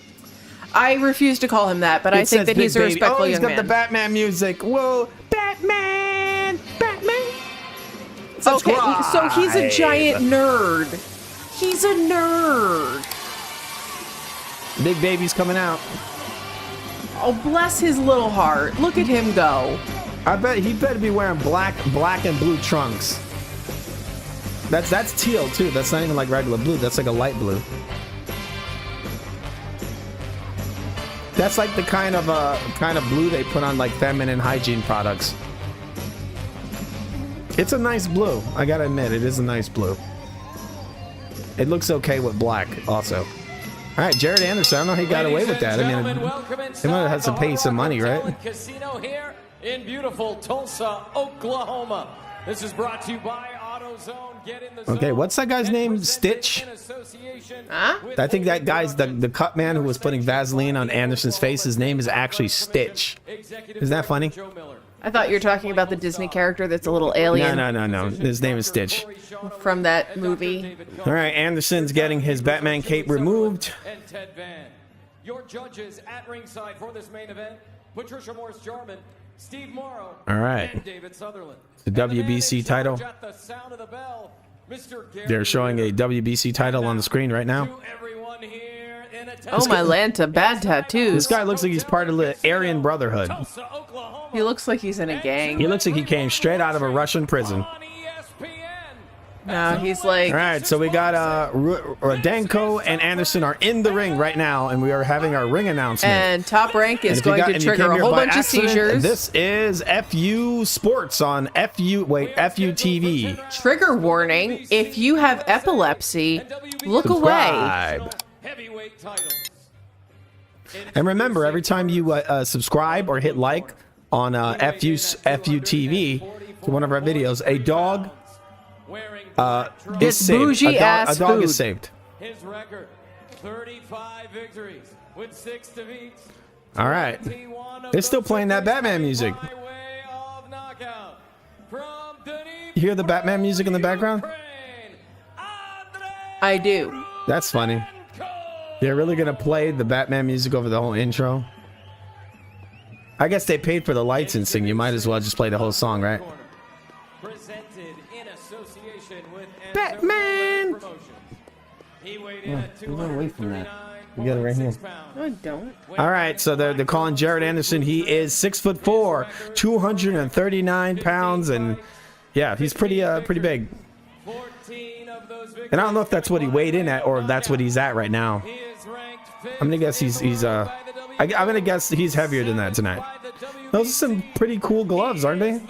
I refuse to call him that, but I think that he's a respectful young man.
He's got the Batman music. Whoa, Batman!
Okay, so he's a giant nerd. He's a nerd.
Big Baby's coming out.
Oh, bless his little heart. Look at him go.
I bet he better be wearing black and blue trunks. That's teal too. That's not even like regular blue. That's like a light blue. That's like the kind of blue they put on like feminine hygiene products. It's a nice blue. I gotta admit, it is a nice blue. It looks okay with black also. All right, Jared Anderson. I don't know how he got away with that. I mean, he might have had to pay some money, right?
Casino here in beautiful Tulsa, Oklahoma. This is brought to you by AutoZone. Get in the
Okay, what's that guy's name? Stitch?
Huh?
I think that guy's the cut man who was putting Vaseline on Anderson's face. His name is actually Stitch. Isn't that funny?
I thought you were talking about the Disney character that's a little alien.
No. His name is Stitch.
From that movie.
All right, Anderson's getting his Batman cape removed.
And Ted Van. Your judges at ringside for this main event, Patricia Morris-Jarman, Steve Morrow,
all right.
and David Sutherland.
The WBC title. They're showing a WBC title on the screen right now.
Oh my Lanta, bad tattoos.
This guy looks like he's part of the Aryan Brotherhood.
He looks like he's in a gang.
He looks like he came straight out of a Russian prison.
No, he's like...
All right, so we got Rudenko and Anderson are in the ring right now, and we are having our ring announcement.
And Top Rank is going to trigger a whole bunch of seizures.
This is FU Sports on FUTV.
Trigger warning, if you have epilepsy, look away.
And remember, every time you subscribe or hit like on FUTV to one of our videos, a dog is saved.
Bougie ass
a dog
food.
is saved.
His record, 35 victories with 6 defeats.
All right. They're still playing that Batman music. You hear the Batman music in the background?
I do.
That's funny. They're really gonna play the Batman music over the whole intro? I guess they paid for the licensing. You might as well just play the whole song, right?
Presented in association with
Batman!
He weighed in at
away from that. You got it right here.
No, I don't.
All right, so they're calling Jared Anderson. He is 6'4", 239 pounds, and yeah, he's pretty big. And I don't know if that's what he weighed in at or if that's what he's at right now. I'm gonna guess I'm gonna guess he's heavier than that tonight. Those are some pretty cool gloves, aren't they?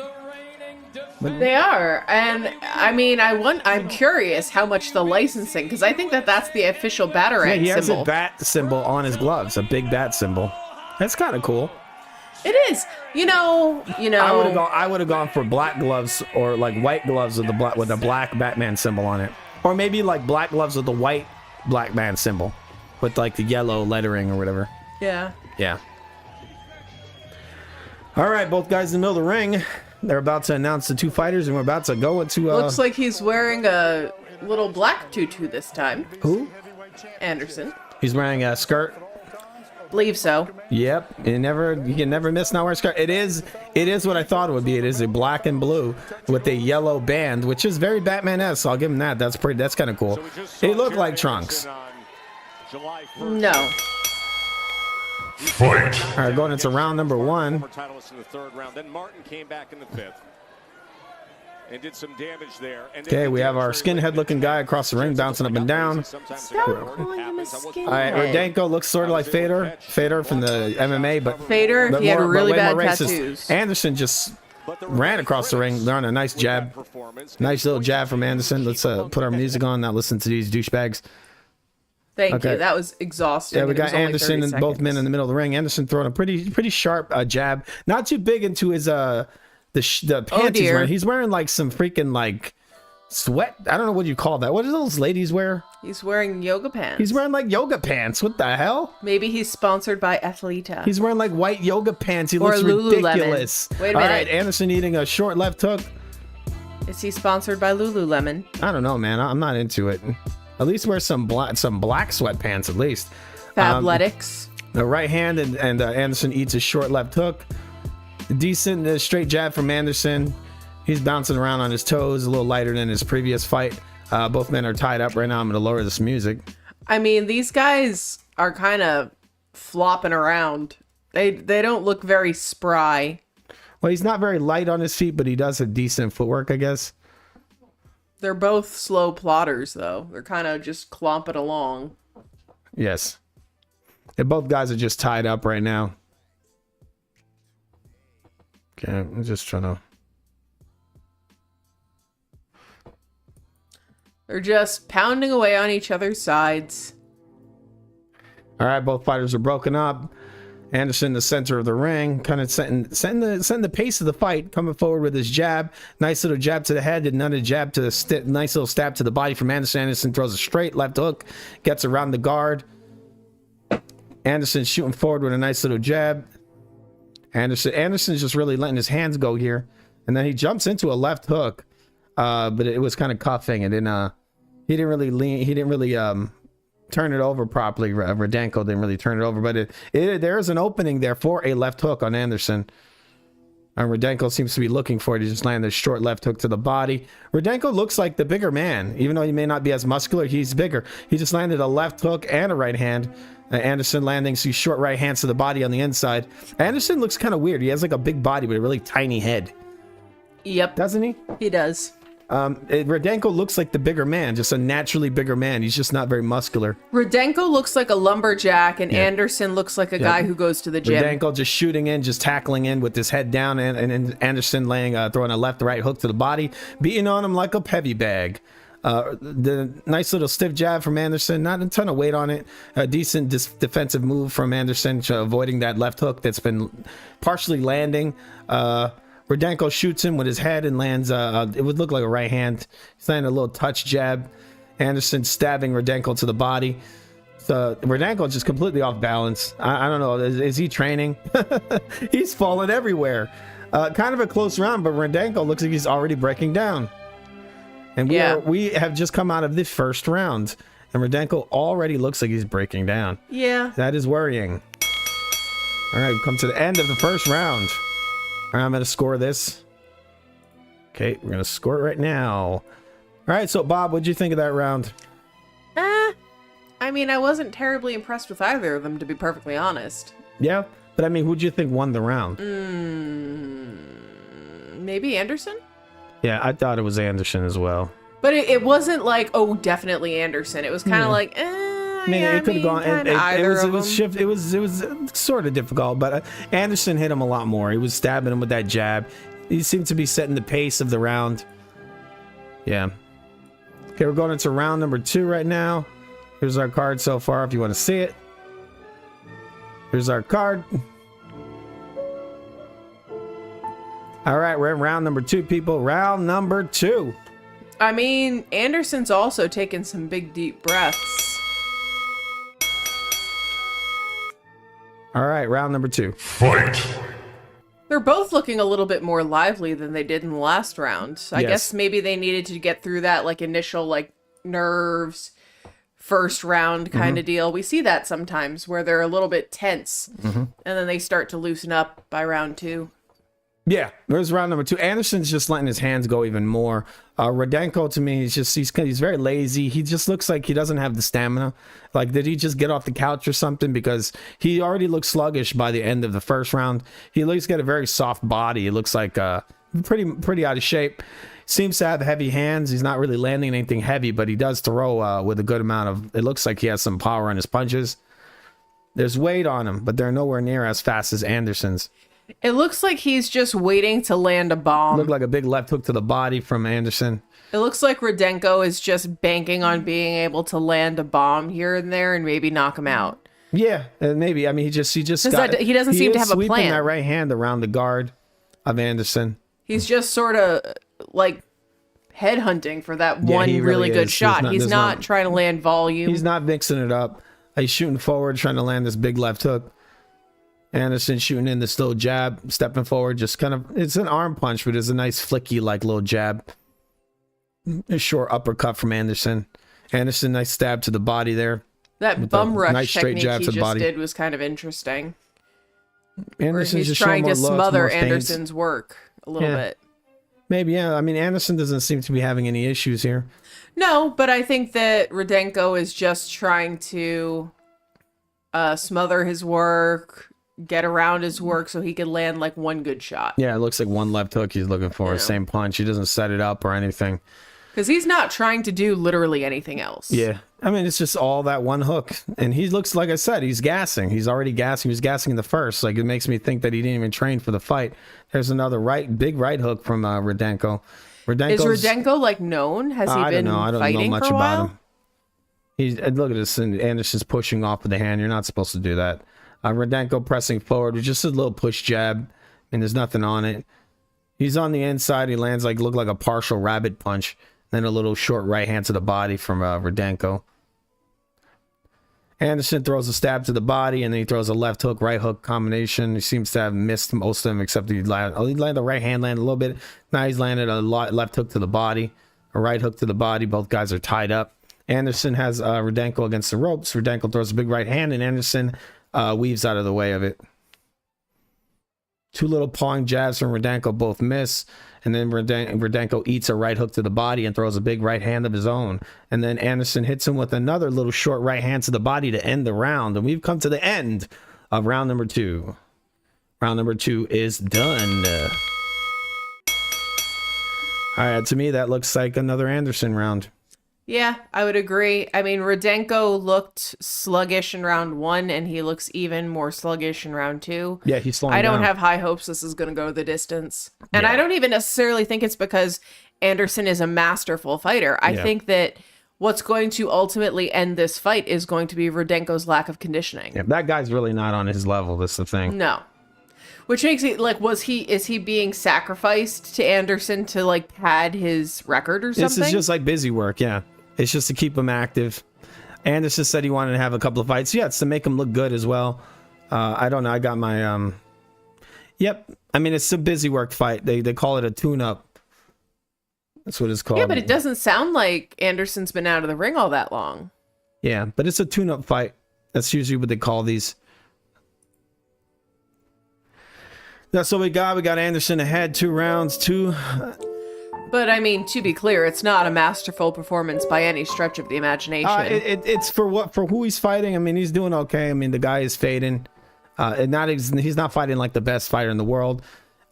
They are, and I mean, I'm curious how much the licensing, because I think that's the official Batarang
Yeah, he has
symbol.
a bat symbol on his gloves, a big bat symbol. That's kind of cool.
It is. You know.
I would have gone for black gloves or like white gloves with the black Batman symbol on it, or maybe like black gloves with the white Batman symbol, with like the yellow lettering or whatever.
Yeah.
Yeah. All right, both guys in the middle of the ring. They're about to announce the two fighters, and we're about to go into.
Looks like he's wearing a little black tutu this time.
Who?
Anderson.
He's wearing a skirt.
Believe so.
Yep. You can never miss not wearing a skirt. It is what I thought it would be. It is a black and blue with a yellow band, which is very Batman-esque. So I'll give him that. That's kind of cool. They look like Trunks.
No.
Fight. All right, going into round number 1.
Titleist in the 3rd round. Then Martin came back in the 5th and did some damage there.
Okay, we have our skinhead-looking guy across the ring, bouncing up and down.
Stop calling him a skinhead.
All right, Rudenko looks sort of like Fader from the MMA, but
Fader, he had really
way more
bad
racist.
tattoos.
Anderson just ran across the ring, learned a nice jab, nice little jab from Anderson. Let's put our music on, not listen to these douchebags.
Thank you. That was exhausting.
Yeah, we got Anderson and both men in the middle of the ring. Anderson throwing a pretty sharp jab, not too big into his the pants he's wearing. He's wearing like some freaking like sweat. I don't know what you call that. What do those ladies wear?
He's wearing yoga pants.
He's wearing like yoga pants. What the hell?
Maybe he's sponsored by Athleta.
He's wearing like white yoga pants. He
or
looks ridiculous.
Wait a minute.
All right, Anderson eating a short left hook.
Is he sponsored by Lululemon?
I don't know, man. I'm not into it. At least wear some black sweatpants at least.
Fabletics.
The right hand and Anderson eats a short left hook. Decent straight jab from Anderson. He's bouncing around on his toes, a little lighter than his previous fight. Both men are tied up right now. I'm going to lower this music.
I mean, these guys are kind of flopping around. They don't look very spry.
Well, he's not very light on his feet, but he does have decent footwork, I guess.
They're both slow plotters, though. They're kind of just clomping along.
Yes. And both guys are just tied up right now. Okay, I'm just trying to...
They're just pounding away on each other's sides.
All right, both fighters are broken up. Anderson, the center of the ring, kind of setting the pace of the fight, coming forward with his jab. Nice little jab to the head, and another jab to the nice little stab to the body from Anderson. Anderson throws a straight left hook, gets around the guard. Anderson shooting forward with a nice little jab. Anderson's just really letting his hands go here, and then he jumps into a left hook, but it was kind of cuffing, and then he didn't really turn it over properly. Rudenko didn't really turn it over, but there's an opening there for a left hook on Anderson. And Rudenko seems to be looking for it. He just landed a short left hook to the body. Rudenko looks like the bigger man, even though he may not be as muscular. He's bigger. He just landed a left hook and a right hand. Anderson landing some short right hands to the body on the inside. Anderson looks kind of weird. He has like a big body but a really tiny head.
Yep.
Doesn't he?
He does.
Rudenko looks like the bigger man, just a naturally bigger man. He's just not very muscular.
Rudenko looks like a lumberjack, and Anderson looks like a guy who goes to the gym.
Rudenko just shooting in, just tackling in with his head down, and Anderson throwing a left-right hook to the body, beating on him like a heavy bag. The nice little stiff jab from Anderson, not a ton of weight on it. A decent defensive move from Anderson, avoiding that left hook that's been partially landing. Rudenko shoots him with his head and lands, it would look like a right hand. He's landing a little touch jab. Anderson stabbing Rudenko to the body. So Rudenko just completely off balance. I don't know. Is he training? He's falling everywhere. Kind of a close round, but Rudenko looks like he's already breaking down. And we have just come out of the first round. And Rudenko already looks like he's breaking down.
Yeah.
That is worrying. All right, we've come to the end of the first round. All right, I'm going to score this. Okay, we're going to score it right now. All right, so Bob, what'd you think of that round?
I mean, I wasn't terribly impressed with either of them, to be perfectly honest.
Yeah, but I mean, who'd you think won the round?
Maybe Anderson?
Yeah, I thought it was Anderson as well.
But it wasn't like, oh, definitely Anderson. It was kind of like,
I mean, it could have gone. It was sort of difficult, but Anderson hit him a lot more. He was stabbing him with that jab. He seemed to be setting the pace of the round. Yeah. Okay, we're going into round number 2 right now. Here's our card so far, if you want to see it. Here's our card. All right, we're in round number 2, people. Round number 2.
I mean, Anderson's also taken some big, deep breaths.
All right, round number 2.
Fight!
They're both looking a little bit more lively than they did in the last round. I guess maybe they needed to get through that, like, initial, like, nerves, first round kind of deal. We see that sometimes where they're a little bit tense, and then they start to loosen up by round 2.
Yeah, there's round number 2. Anderson's just letting his hands go even more. Rudenko, to me, he's very lazy. He just looks like he doesn't have the stamina. Like, did he just get off the couch or something? Because he already looks sluggish by the end of the first round. He looks got a very soft body. He looks like pretty out of shape. Seems to have heavy hands. He's not really landing anything heavy, but he does throw with a good amount of. It looks like he has some power on his punches. There's weight on him, but they're nowhere near as fast as Anderson's.
It looks like he's just waiting to land a bomb.
Looked like a big left hook to the body from Anderson.
It looks like Rudenko is just banking on being able to land a bomb here and there and maybe knock him out.
Yeah, maybe. I mean, he just he doesn't
seem to have a plan.
Sweeping that right hand around the guard of Anderson.
He's just sort of like headhunting for that one really good shot. He's not trying to land volume.
He's not mixing it up. He's shooting forward, trying to land this big left hook. Anderson shooting in the slow jab, stepping forward, just kind of, it's an arm punch, but it's a nice flicky like little jab. A short uppercut from Anderson. Anderson, nice stab to the body there.
That bum rush technique he just did was kind of interesting.
Anderson's
just trying to smother Anderson's work a little bit.
Maybe, yeah. I mean, Anderson doesn't seem to be having any issues here.
No, but I think that Rudenko is just trying to smother his work, get around his work so he can land like one good shot.
Yeah, it looks like one left hook he's looking for, same punch. He doesn't set it up or anything.
Because he's not trying to do literally anything else.
Yeah. I mean, it's just all that one hook. And he looks, like I said, he's gassing. He's already gassing. He was gassing in the first. Like, it makes me think that he didn't even train for the fight. There's another big right hook from Rudenko.
Is Rudenko, like, known? Has he been fighting for a while?
Look at this. Anderson's pushing off with the hand. You're not supposed to do that. Rudenko pressing forward with just a little push jab. I mean, there's nothing on it. He's on the inside. He lands look like a partial rabbit punch. Then a little short right hand to the body from Rudenko. Anderson throws a stab to the body, and then he throws a left hook, right hook combination. He seems to have missed most of them, except he landed the right hand, landed a little bit. Now he's landed a left hook to the body, a right hook to the body. Both guys are tied up. Anderson has Rudenko against the ropes. Rudenko throws a big right hand, and Anderson weaves out of the way of it. Two little pawing jabs from Rudenko both miss, and then Rudenko eats a right hook to the body and throws a big right hand of his own. And then Anderson hits him with another little short right hand to the body to end the round. And we've come to the end of round number 2. Round number 2 is done. All right, to me, that looks like another Anderson round.
Yeah, I would agree. I mean, Rudenko looked sluggish in round 1, and he looks even more sluggish in round 2.
Yeah, he's slowing down.
I don't have high hopes this is going to go the distance. And I don't even necessarily think it's because Anderson is a masterful fighter. I think that what's going to ultimately end this fight is going to be Rudenko's lack of conditioning.
Yeah, that guy's really not on his level. That's the thing.
No. Which makes it like, is he being sacrificed to Anderson to like pad his record or something?
This is just like busy work, yeah. It's just to keep him active. Anderson said he wanted to have a couple of fights. Yeah, it's to make him look good as well. I don't know. I got my Yep. I mean, it's a busy work fight. They call it a tune-up. That's what it's called.
Yeah, but it doesn't sound like Anderson's been out of the ring all that long.
Yeah, but it's a tune-up fight. That's usually what they call these. That's what we got. We got Anderson ahead, 2 rounds, 2.
But I mean, to be clear, it's not a masterful performance by any stretch of the imagination.
It's for who he's fighting. I mean, he's doing okay. I mean, the guy is fading. He's not fighting like the best fighter in the world.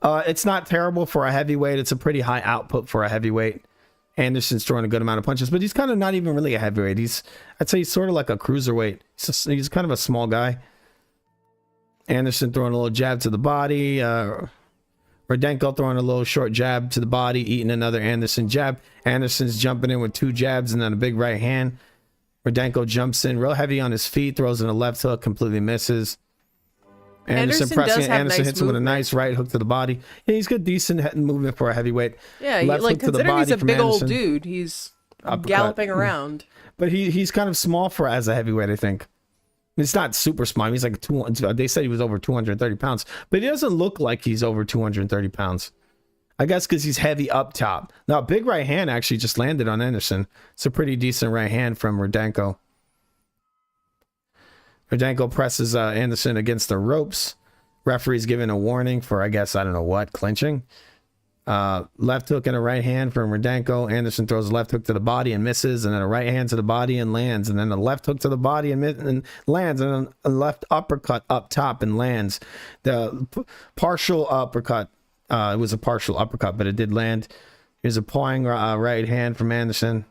It's not terrible for a heavyweight. It's a pretty high output for a heavyweight. Anderson's throwing a good amount of punches, but he's kind of not even really a heavyweight. I'd say he's sort of like a cruiserweight. He's kind of a small guy. Anderson throwing a little jab to the body. Rudenko throwing a little short jab to the body, eating another Anderson jab. Anderson's jumping in with 2 jabs and then a big right hand. Rudenko jumps in real heavy on his feet, throws in a left hook, completely misses. Anderson pressing. Anderson hits him with a nice right hook to the body. Yeah, he's got decent movement for a heavyweight.
Yeah, like considering he's a big old dude, he's galloping around.
But he's kind of small for as a heavyweight, I think. It's not super small. He's like 200. They said he was over 230 pounds, but he doesn't look like he's over 230 pounds. I guess because he's heavy up top. Now, big right hand actually just landed on Anderson. It's a pretty decent right hand from Rudenko. Rudenko presses Anderson against the ropes. Referee's giving a warning for, I guess, I don't know what, clinching. Left hook and a right hand from Rudenko. Anderson throws a left hook to the body and misses, and then a right hand to the body and lands, and then a left hook to the body and lands, and then a left uppercut up top and lands. The partial uppercut, it was a partial uppercut, but it did land. Here's a pawing right hand from Anderson.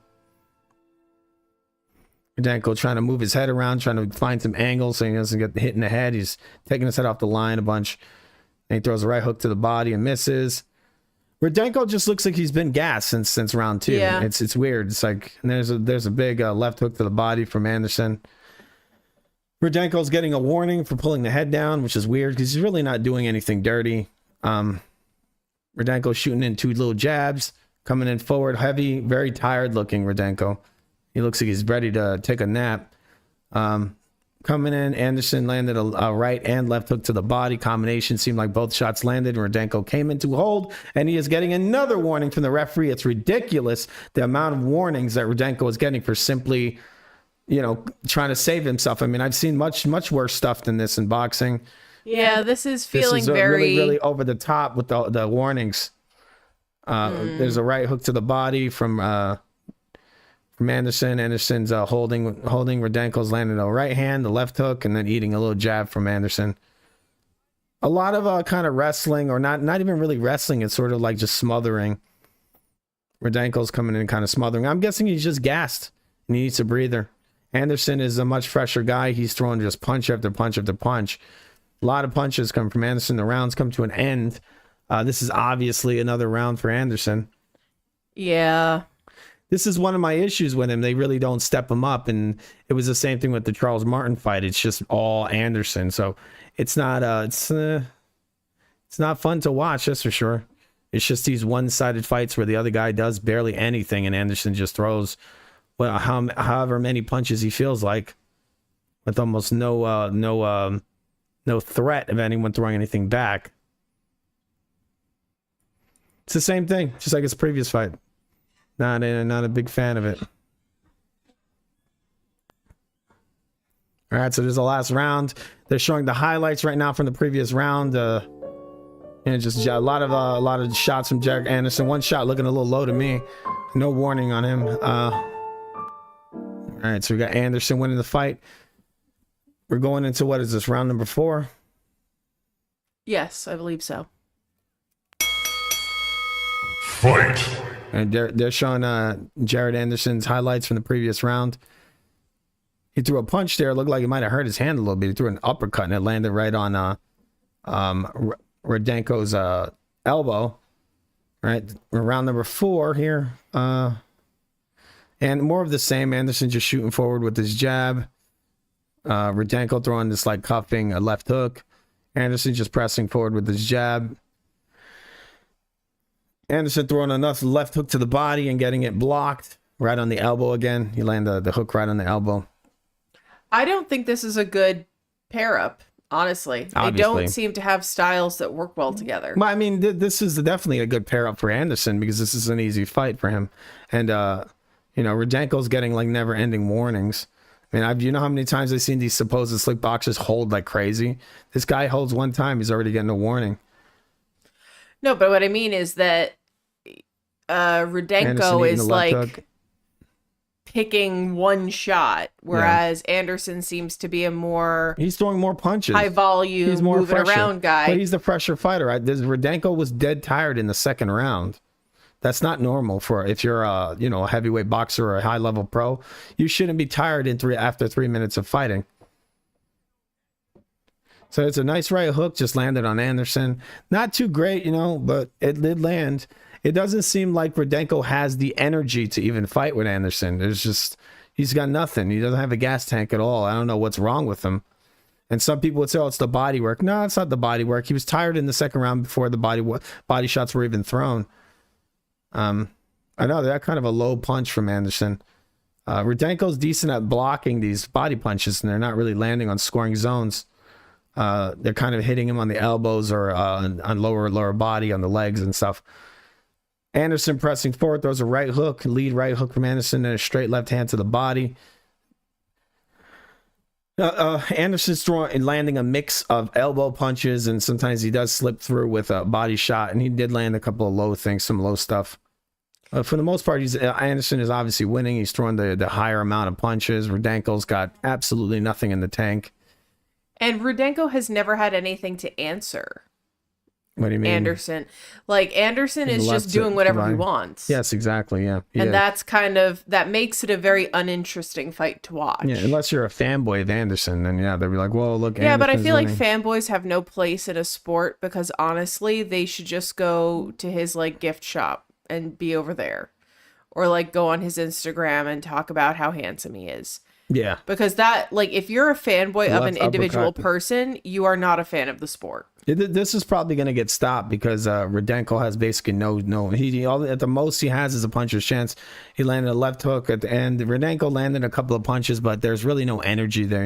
Rudenko trying to move his head around, trying to find some angles so he doesn't get hit in the head. He's taking his head off the line a bunch. And he throws a right hook to the body and misses. Rudenko just looks like he's been gassed since round 2.
Yeah.
It's weird. It's like, and there's a big left hook to the body from Anderson. Rudenko's getting a warning for pulling the head down, which is weird because he's really not doing anything dirty. Rudenko shooting in 2 little jabs, coming in forward, heavy, very tired looking Rudenko. He looks like he's ready to take a nap. Coming in, Anderson landed a right and left hook to the body. Combination seemed like both shots landed. Rudenko came into hold, and he is getting another warning from the referee. It's ridiculous the amount of warnings that Rudenko is getting for simply, trying to save himself. I mean, I've seen much worse stuff than this in boxing.
Yeah, this is feeling
very really over the top with the warnings. There's a right hook to the body from Anderson. Anderson's holding Rudenko's landing a right hand, the left hook, and then eating a little jab from Anderson. A lot of kind of wrestling, or not even really wrestling. It's sort of like just smothering. Rudenko's coming in kind of smothering. I'm guessing he's just gassed and he needs a breather. Anderson is a much fresher guy. He's throwing just punch after punch after punch. A lot of punches come from Anderson. The rounds come to an end. This is obviously another round for Anderson.
Yeah.
This is one of my issues with him. They really don't step him up, and it was the same thing with the Charles Martin fight. It's just all Anderson, so it's not not fun to watch. That's for sure. It's just these one-sided fights where the other guy does barely anything, and Anderson just throws however many punches he feels like, with almost no threat of anyone throwing anything back. It's the same thing, just like his previous fight. Not a big fan of it. All right, so there's the last round. They're showing the highlights right now from the previous round. And just a lot of shots from Jack Anderson. One shot looking a little low to me. No warning on him. All right, so we got Anderson winning the fight. We're going into, what is this, round number 4?
Yes, I believe so.
Fight.
And they're showing Jared Anderson's highlights from the previous round. He threw a punch there. It looked like he might have hurt his hand a little bit. He threw an uppercut and it landed right on Rudenko's elbow. Right, round number 4 here. And more of the same. Anderson just shooting forward with his jab. Rudenko throwing this like cuffing a left hook. Anderson just pressing forward with his jab. Anderson throwing enough left hook to the body and getting it blocked right on the elbow again. He landed the hook right on the elbow.
I don't think this is a good pair up, honestly. They don't seem to have styles that work well together.
Well, I mean, this is definitely a good pair up for Anderson because this is an easy fight for him. And, Rudenko's getting like never ending warnings. I mean, you know how many times I've seen these supposed slick boxers hold like crazy? This guy holds one time, he's already getting a warning.
No, but what I mean is that Rudenko is like hook. Picking one shot, whereas Anderson seems to be a more
he's throwing more punches,
high volume, he's more moving around guy.
But he's the fresher fighter. Rudenko was dead tired in the second round. That's not normal for if you're a a heavyweight boxer or a high level pro. You shouldn't be tired after 3 minutes of fighting. So it's a nice right hook, just landed on Anderson. Not too great, but it did land. It doesn't seem like Rudenko has the energy to even fight with Anderson. He's got nothing. He doesn't have a gas tank at all. I don't know what's wrong with him. And some people would say, oh, it's the body work. No, it's not the body work. He was tired in the second round before the body shots were even thrown. I know that kind of a low punch from Anderson. Rudenko's decent at blocking these body punches, and they're not really landing on scoring zones. They're kind of hitting him on the elbows or on lower body, on the legs and stuff. Anderson pressing forward, throws a right hook, lead right hook from Anderson, and a straight left hand to the body. Anderson's throwing and landing a mix of elbow punches, and sometimes he does slip through with a body shot, and he did land a couple of low things, some low stuff. For the most part, Anderson is obviously winning. He's throwing the higher amount of punches. Rudenko's got absolutely nothing in the tank.
And Rudenko has never had anything to answer.
What do you mean?
Anderson is just doing whatever he wants.
Yes, exactly. Yeah.
And that's that makes it a very uninteresting fight to watch.
Yeah, unless you're a fanboy of Anderson, then they'll be like, "Whoa, look."
Yeah, but I feel like fanboys have no place in a sport because honestly, they should just go to his gift shop and be over there, or go on his Instagram and talk about how handsome he is.
Yeah.
Because if you're a fanboy of an individual person, you are not a fan of the sport.
This is probably going to get stopped because Rudenko has basically no. At the most he has is a puncher's chance. He landed a left hook at the end. Rudenko landed a couple of punches, but there's really no energy there.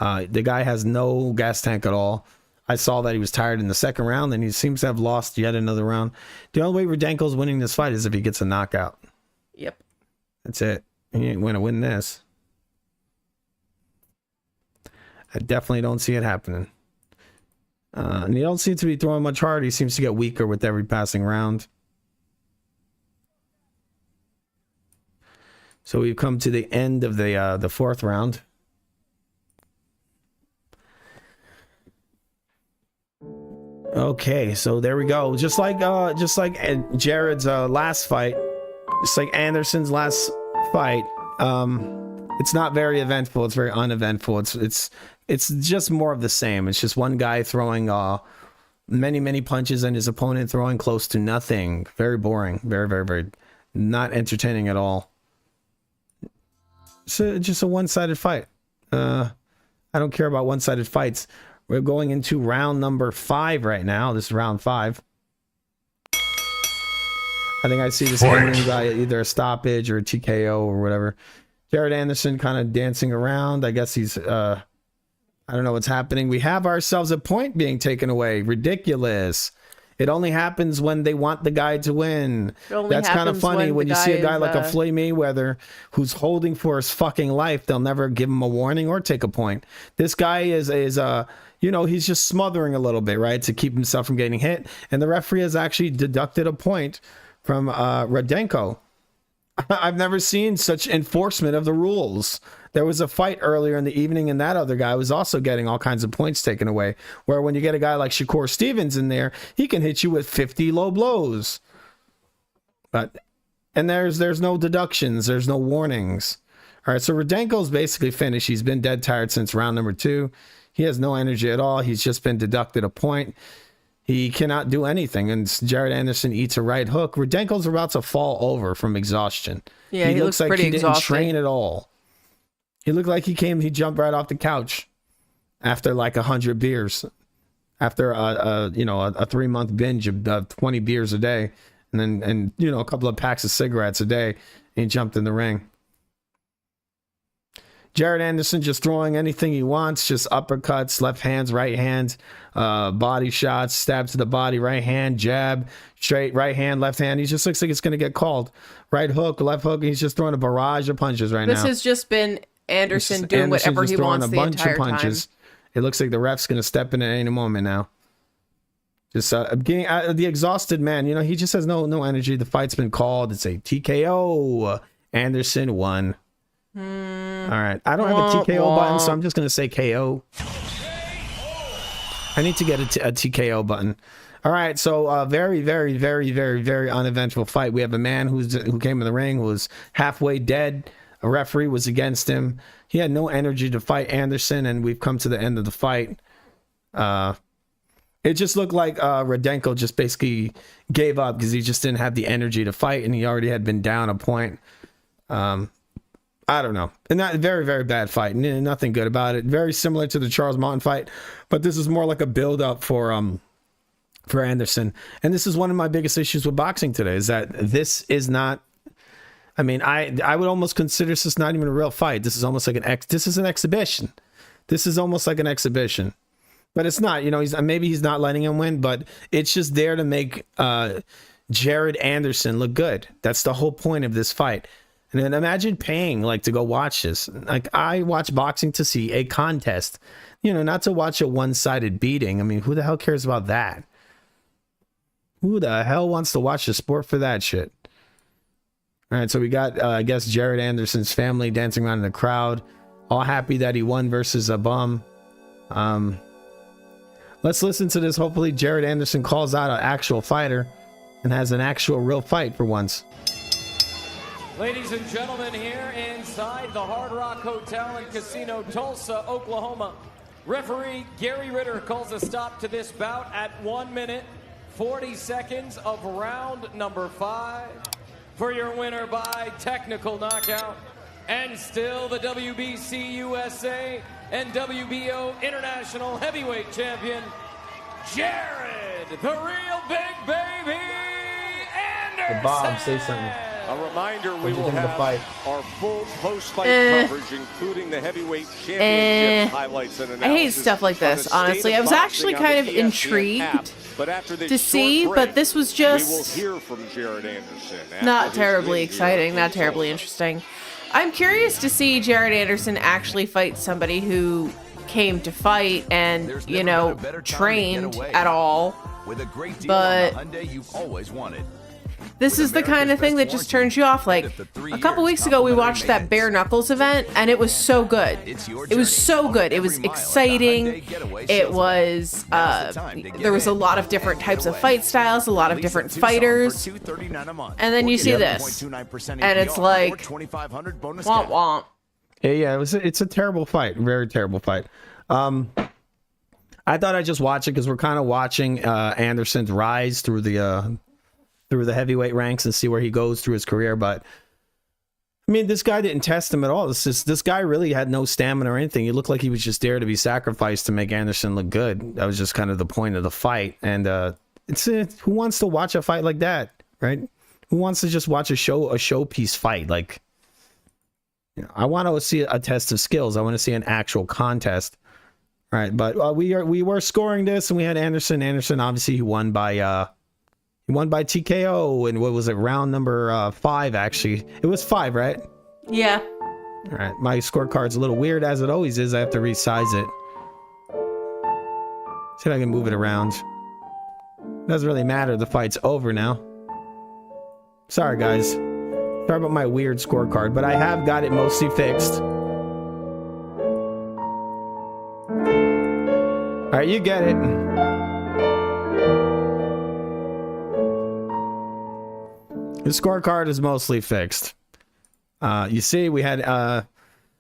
The guy has no gas tank at all. I saw that he was tired in the second round, and he seems to have lost yet another round. The only way Rudenko's winning this fight is if he gets a knockout.
Yep.
That's it. He ain't going to win this. I definitely don't see it happening. And he don't seem to be throwing much hard. He seems to get weaker with every passing round. So we've come to the end of the fourth round. Okay, so there we go. Just like Jared's last fight, just like Anderson's last fight. It's not very eventful. It's very uneventful. It's just more of the same. It's just one guy throwing many punches and his opponent throwing close to nothing. Very boring. Very, very, very not entertaining at all. So just a one-sided fight. I don't care about one-sided fights. We're going into round number 5 right now. This is round 5. I think I see this guy either a stoppage or a TKO or whatever. Jared Anderson kind of dancing around. I guess he's I don't know what's happening. We have ourselves a point being taken away. Ridiculous. It only happens when they want the guy to win. That's kind of funny when you see a guy like a Floyd Mayweather who's holding for his fucking life. They'll never give him a warning or take a point. This guy is he's just smothering a little bit, right, to keep himself from getting hit. And the referee has actually deducted a point from Rudenko. I've never seen such enforcement of the rules. There was a fight earlier in the evening, and that other guy was also getting all kinds of points taken away. Where when you get a guy like Shakur Stevens in there, he can hit you with 50 low blows. And there's no deductions, there's no warnings. All right, so Rudenko's basically finished. He's been dead tired since round number 2. He has no energy at all. He's just been deducted a point. He cannot do anything, and Jared Anderson eats a right hook. Rudenko's about to fall over from exhaustion.
Yeah, he looks like pretty exhausted.
Didn't train at all. He looked like he jumped right off the couch after like 100 beers, after a 3-month binge of 20 beers a day, and a couple of packs of cigarettes a day. And he jumped in the ring. Jared Anderson just throwing anything he wants, just uppercuts, left hands, right hands, body shots, stab to the body, right hand, jab, straight, right hand, left hand. He just looks like it's going to get called. Right hook, left hook. He's just throwing a barrage of punches right now.
This has just been Anderson doing
Anderson
whatever
just
he
throwing
wants
a
the
bunch
entire
of punches.
time.
It looks like the ref's gonna step in at any moment now. Just getting the exhausted man. You know, he just has no energy. The fight's been called. It's a TKO. Anderson won. All right. I don't have a TKO button, so I'm just gonna say KO. I need to get a TKO button. All right, so very, very, very, very, very uneventful fight. We have a man who came in the ring who was halfway dead. A referee was against him. He had no energy to fight Anderson, and we've come to the end of the fight. It just looked like Rudenko just basically gave up because he just didn't have the energy to fight, and he already had been down a point. I don't know. And that very, very bad fight. Nothing good about it. Very similar to the Charles Martin fight, but this is more like a build-up for Anderson. And this is one of my biggest issues with boxing today, is that this is not. I mean, I would almost consider this not even a real fight. This is almost like this is an exhibition. This is almost like an exhibition. But it's not, you know, maybe he's not letting him win, but it's just there to make Jared Anderson look good. That's the whole point of this fight. And then imagine paying like to go watch this. Like, I watch boxing to see a contest, you know, not to watch a one-sided beating. I mean, who the hell cares about that? Who the hell wants to watch the sport for that shit? All right, so we got, I guess, Jared Anderson's family dancing around in the crowd, all happy that he won versus a bum. Let's listen to this. Hopefully Jared Anderson calls out an actual fighter and has an actual real fight for once.
Ladies and gentlemen, here inside the Hard Rock Hotel and Casino, Tulsa, Oklahoma, referee Gary Ritter calls a stop to this bout at 1 minute, 40 seconds of round number 5. For your winner by technical knockout, and still the WBC USA and WBO International Heavyweight Champion, Jared, the real big baby Anderson.
Bob, say something.
A reminder, we will have our full post-fight coverage, including the heavyweight championship highlights and analysis.
I hate stuff like this, honestly. I was actually kind of intrigued to see, but this was just
we will hear from Jared Anderson
not terribly exciting, not terribly interesting. I'm curious to see Jared Anderson actually fight somebody who came to fight and, you know, trained at all. But
you've always wanted.
This is the kind of thing that just turns you off. Like, a couple weeks ago, we watched that Bare Knuckles event, and it was so good. It was so good. It was exciting. It was, there was a lot of different types of fight styles, a lot of different fighters. And then you see this, and it's like, womp womp.
Yeah, it's a terrible fight. Very terrible fight. I thought I'd just watch it because we're kind of watching Anderson's rise through the heavyweight ranks and see where he goes through his career. But I mean, this guy didn't test him at all. This guy really had no stamina or anything. He looked like he was just there to be sacrificed to make Anderson look good. That was just kind of the point of the fight. And who wants to watch a fight like that, right? Who wants to just watch a showpiece fight? Like, you know, I want to see a test of skills. I want to see an actual contest, right? But we were scoring this, and we had Anderson. Anderson, obviously, he won by TKO, and what was it, round number 5, actually. It was 5, right?
Yeah.
All right, my scorecard's a little weird, as it always is. I have to resize it. See if I can move it around. Doesn't really matter, the fight's over now. Sorry, guys. Sorry about my weird scorecard, but I have got it mostly fixed. All right, you get it. The scorecard is mostly fixed. You see, we had,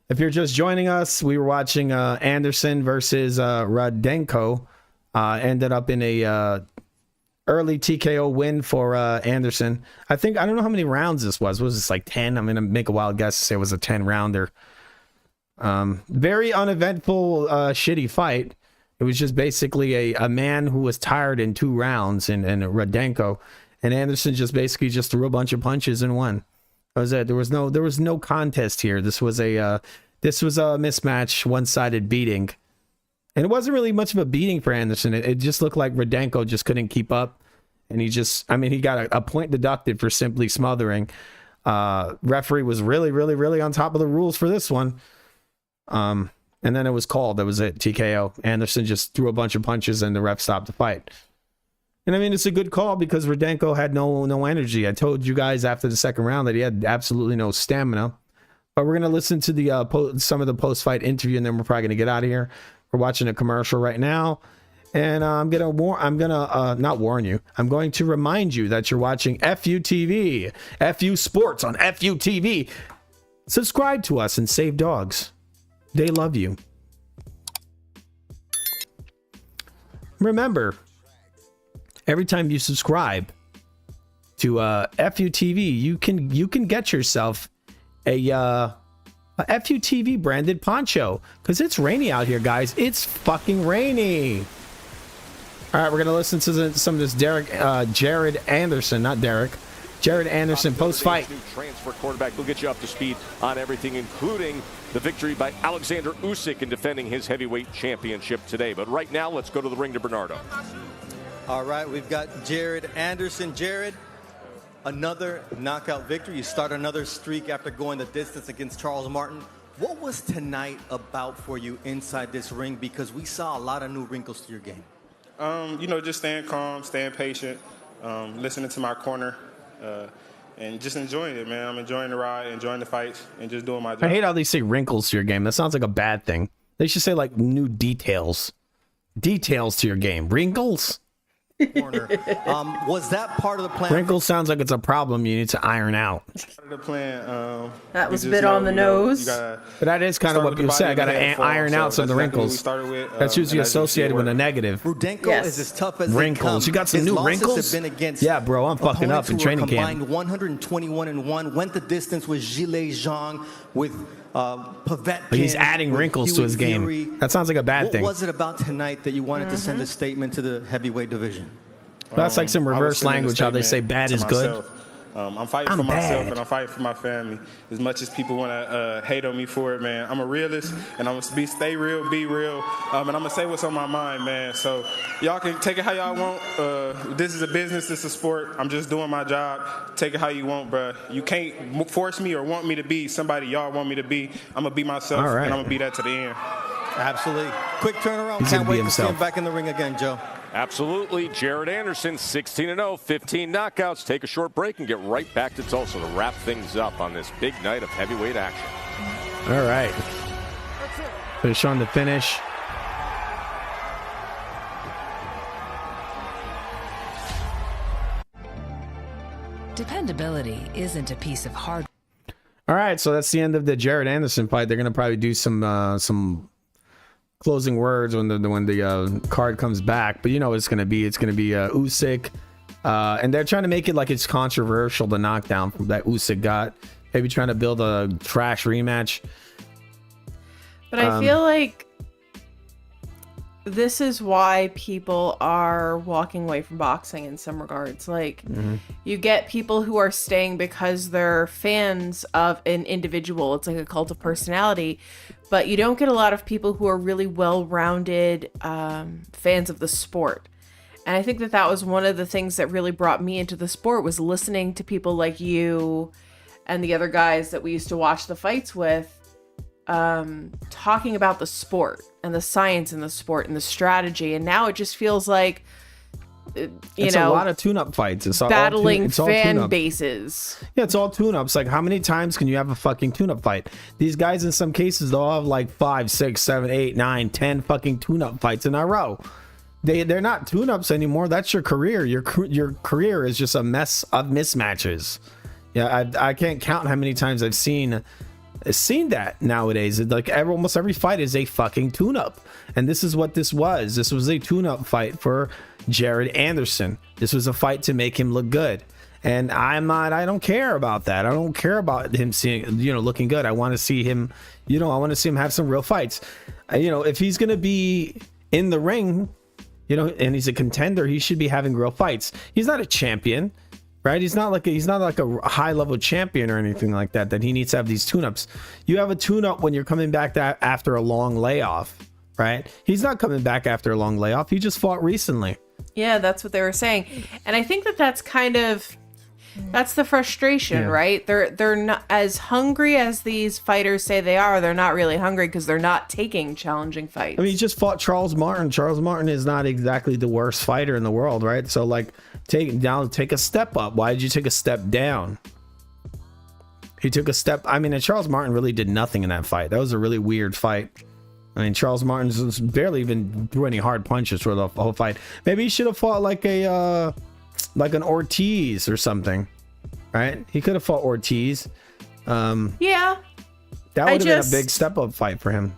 if you're just joining us, we were watching Anderson versus Rudenko. Ended up in a early TKO win for Anderson. I don't know how many rounds this was. Was this like 10? I'm going to make a wild guess to say it was a 10-rounder. Very uneventful, shitty fight. It was just basically a man who was tired in 2 rounds in Rudenko. And Anderson just basically just threw a bunch of punches and won. That was it. There was no contest here. This was a mismatch, one-sided beating. And it wasn't really much of a beating for Anderson. It just looked like Rudenko just couldn't keep up. And he got a point deducted for simply smothering. Referee was really, really, really on top of the rules for this one. And then it was called. That was it. TKO. Anderson just threw a bunch of punches and the ref stopped the fight. And I mean, it's a good call because Rudenko had no energy. I told you guys after the second round that he had absolutely no stamina. But we're gonna listen to the some of the post-fight interview, and then we're probably gonna get out of here. We're watching a commercial right now, and I'm gonna not warn you. I'm going to remind you that you're watching FU TV, FU Sports on FU TV. Subscribe to us and save dogs. They love you. Remember, every time you subscribe to FU TV, you can get yourself a FU TV branded poncho because it's rainy out here, guys. It's fucking rainy. All right, we're gonna listen to some of this Jared Anderson, not Derek. Jared Anderson post-fight.
New transfer quarterback will get you up to speed on everything, including the victory by Alexander Usyk in defending his heavyweight championship today. But right now, let's go to the ring to Bernardo.
All right, we've got Jared Anderson. Jared, another knockout victory. You start another streak after going the distance against Charles Martin. What was tonight about for you inside this ring? Because we saw a lot of new wrinkles to your game.
Just staying calm, staying patient, listening to my corner. And just enjoying it, man. I'm enjoying the ride, enjoying the fights, and just doing my job.
I hate how they say wrinkles to your game. That sounds like a bad thing. They should say like new details. Details to your game. Wrinkles?
Corner. Was that part of the plan?
Wrinkles sounds like it's a problem you need to iron out.
Part of the plan.
That was a bit on the nose.
But that is kind of what people say. I got to iron out some of the wrinkles. That's usually associated with a negative.
Rudenko is as tough as
wrinkles. You got some new wrinkles?
Have been against
yeah, bro. I'm fucking up in training camp.
Combined 121-1. Went the distance with Zhilei Zhang, with Pavetkin.
But he's adding wrinkles to his game. That sounds like a bad thing.
What was it about tonight that you wanted to send a statement to the heavyweight division?
That's like some reverse language, how they say bad is good.
I'm fighting for myself and I'm fighting for my family. As much as people want to hate on me for it, man, I'm a realist and I'm going to stay real, be real, and I'm going to say what's on my mind, man. So y'all can take it how y'all want. This is a business, it's a sport. I'm just doing my job. Take it how you want, bro. You can't force me or want me to be somebody y'all want me to be. I'm going to be myself, and I'm going to be that to the end.
Absolutely. Quick turnaround.
He's
Can't wait
to
see him back in the ring again, Joe.
Absolutely. Jared Anderson, 16-0, 15 knockouts. Take a short break and get right back to Tulsa to wrap things up on this big night of heavyweight action.
All right. Finish on the finish.
Dependability isn't a piece of hardware.
All right, so that's the end of the Jared Anderson fight. They're gonna probably do some closing words when the card comes back, but you know what it's gonna be. It's gonna be Usyk, and they're trying to make it like it's controversial, the knockdown that Usyk got. Maybe trying to build a trash rematch.
But I feel like this is why people are walking away from boxing in some regards. Like, you get people who are staying because they're fans of an individual. It's like a cult of personality. But you don't get a lot of people who are really well-rounded fans of the sport. And I think that was one of the things that really brought me into the sport, was listening to people like you and the other guys that we used to watch the fights with, talking about the sport and the science in the sport and the strategy. And now it just feels like,
It's a lot of tune-up fights. It's
battling
it's all
fan bases.
Yeah, it's all tune-ups. Like, how many times can you have a fucking tune-up fight? These guys, in some cases, they'll have like 5, 6, 7, 8, 9, 10 fucking tune-up fights in a row. They're not tune-ups anymore. That's your career. Your career is just a mess of mismatches. Yeah, I can't count how many times I've seen that nowadays. Like, almost every fight is a fucking tune-up, and this is what this was. This was a tune-up fight for Jared Anderson. This was a fight to make him look good, and I don't care about that. I don't care about him looking good. I want to see him, I want to see him have some real fights. If he's gonna be in the ring, and he's a contender, he should be having real fights. He's not a champion, right? He's not like a high level champion or anything like that he needs to have these tune-ups. You have a tune-up when you're coming back after a long layoff, right? He's not coming back after a long layoff. He just fought recently.
Yeah, that's what they were saying. And I think that that's kind of, That's the frustration, right? They're not as hungry as these fighters say they are. They're not really hungry because they're not taking challenging fights.
I mean, he just fought Charles Martin. Charles Martin is not exactly the worst fighter in the world, right? So, like, take a step up. Why did you take a step down? He took a step. I mean, and Charles Martin really did nothing in that fight. That was a really weird fight. I mean, Charles Martin barely even threw any hard punches for the whole fight. Maybe he should have fought like an Ortiz or something, right? He could have fought Ortiz.
Yeah,
that would have been a big step up fight for him.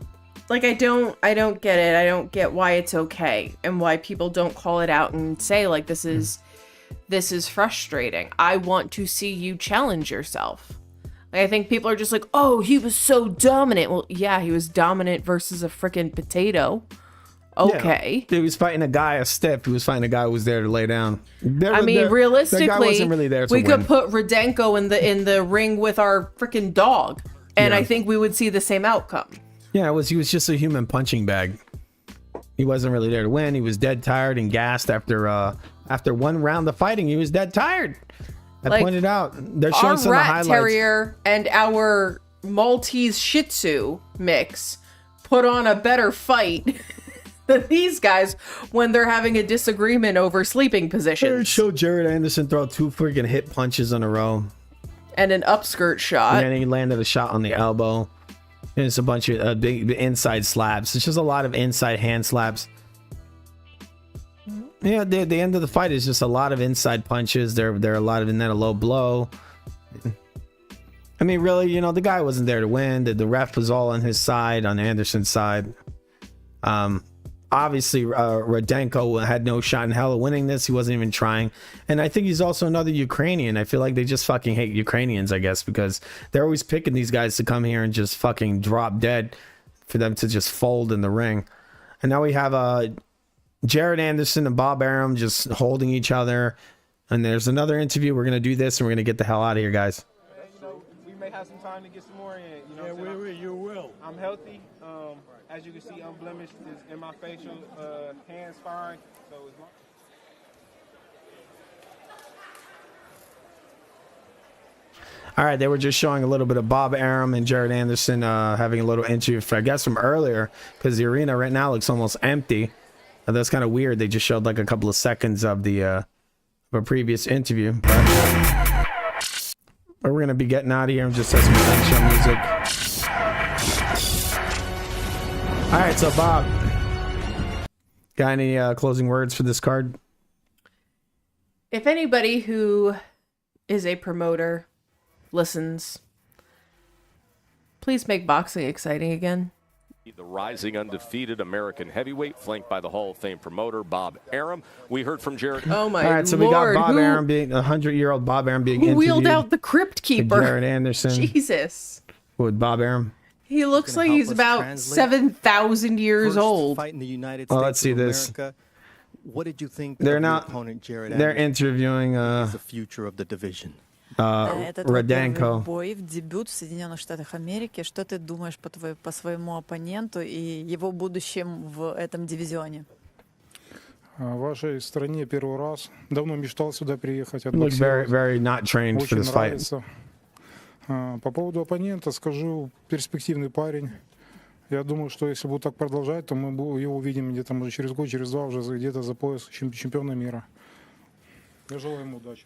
Like, I don't get it. I don't get why it's okay and why people don't call it out and say, like, this is frustrating. I want to see you challenge yourself. I think people are just like, oh, he was so dominant. Well, yeah, he was dominant versus a freaking potato. Okay.
Yeah, he was fighting a guy, a stiff. He was fighting a guy who was there to lay down.
Realistically,
that guy wasn't really there to
we
win.
could put Rudenko in the ring with our freaking dog, and I think we would see the same outcome.
Yeah, he was just a human punching bag. He wasn't really there to win. He was dead tired and gassed after one round of fighting. He was dead tired. I pointed out. They're showing some of the highlights.
Our rat terrier and our Maltese Shih Tzu mix put on a better fight than these guys when they're having a disagreement over sleeping positions.
They showed Jared Anderson throw 2 freaking hit punches in a row.
And an upskirt shot.
And then he landed a shot on the elbow. And it's a bunch of big inside slaps. It's just a lot of inside hand slaps. Yeah, the end of the fight is just a lot of inside punches. There are a lot of, and then a low blow. I mean, really, the guy wasn't there to win. The ref was all on his side, on Anderson's side. Obviously, Rudenko had no shot in hell of winning this. He wasn't even trying. And I think he's also another Ukrainian. I feel like they just fucking hate Ukrainians, I guess, because they're always picking these guys to come here and just fucking drop dead for them to just fold in the ring. And now we have Jared Anderson and Bob Arum just holding each other. And there's another interview. We're going to do this and we're going to get the hell out of here, guys.
We may have some time to get some more in.
You will.
I'm healthy. As you can see, unblemished in my facial, hands fine. So it's
all right, they were just showing a little bit of Bob Arum and Jared Anderson having a little interview, I guess, from earlier, because the arena right now looks almost empty. That's kind of weird. They just showed like a couple of seconds of a previous interview. But we're going to be getting out of here and just have some show music. All right, so Bob, got any closing words for this card?
If anybody who is a promoter listens, please make boxing exciting again.
The rising undefeated American heavyweight, flanked by the Hall of Fame promoter Bob Arum. We heard from Jared.
Oh my!
All right, so we got Bob Arum being 100-year-old Bob Arum being interviewed.
Wheeled out the crypt keeper.
Jared Anderson.
Jesus.
With Bob Arum.
He looks like he's about 7,000 years old.
Fight in the United
Oh,
States
let's see
of
this.
America. What did you think
They're
of
not.
your opponent, Jared
They're
Anderson?
interviewing
the future of the division.
Это твой первый
Rudenko.
бой, дебют в Соединенных Штатах Америки. Что ты думаешь по своему оппоненту и его будущем в этом дивизионе?
В вашей стране первый раз. Давно мечтал сюда приехать.
Look very not trained for
Очень
this fight.
нравится. По поводу оппонента скажу, перспективный парень. Я думаю, что если будет так продолжать, то мы его увидим где-то, может, через год, через два уже где-то за пояс чемпиона мира. Я желаю ему удачи.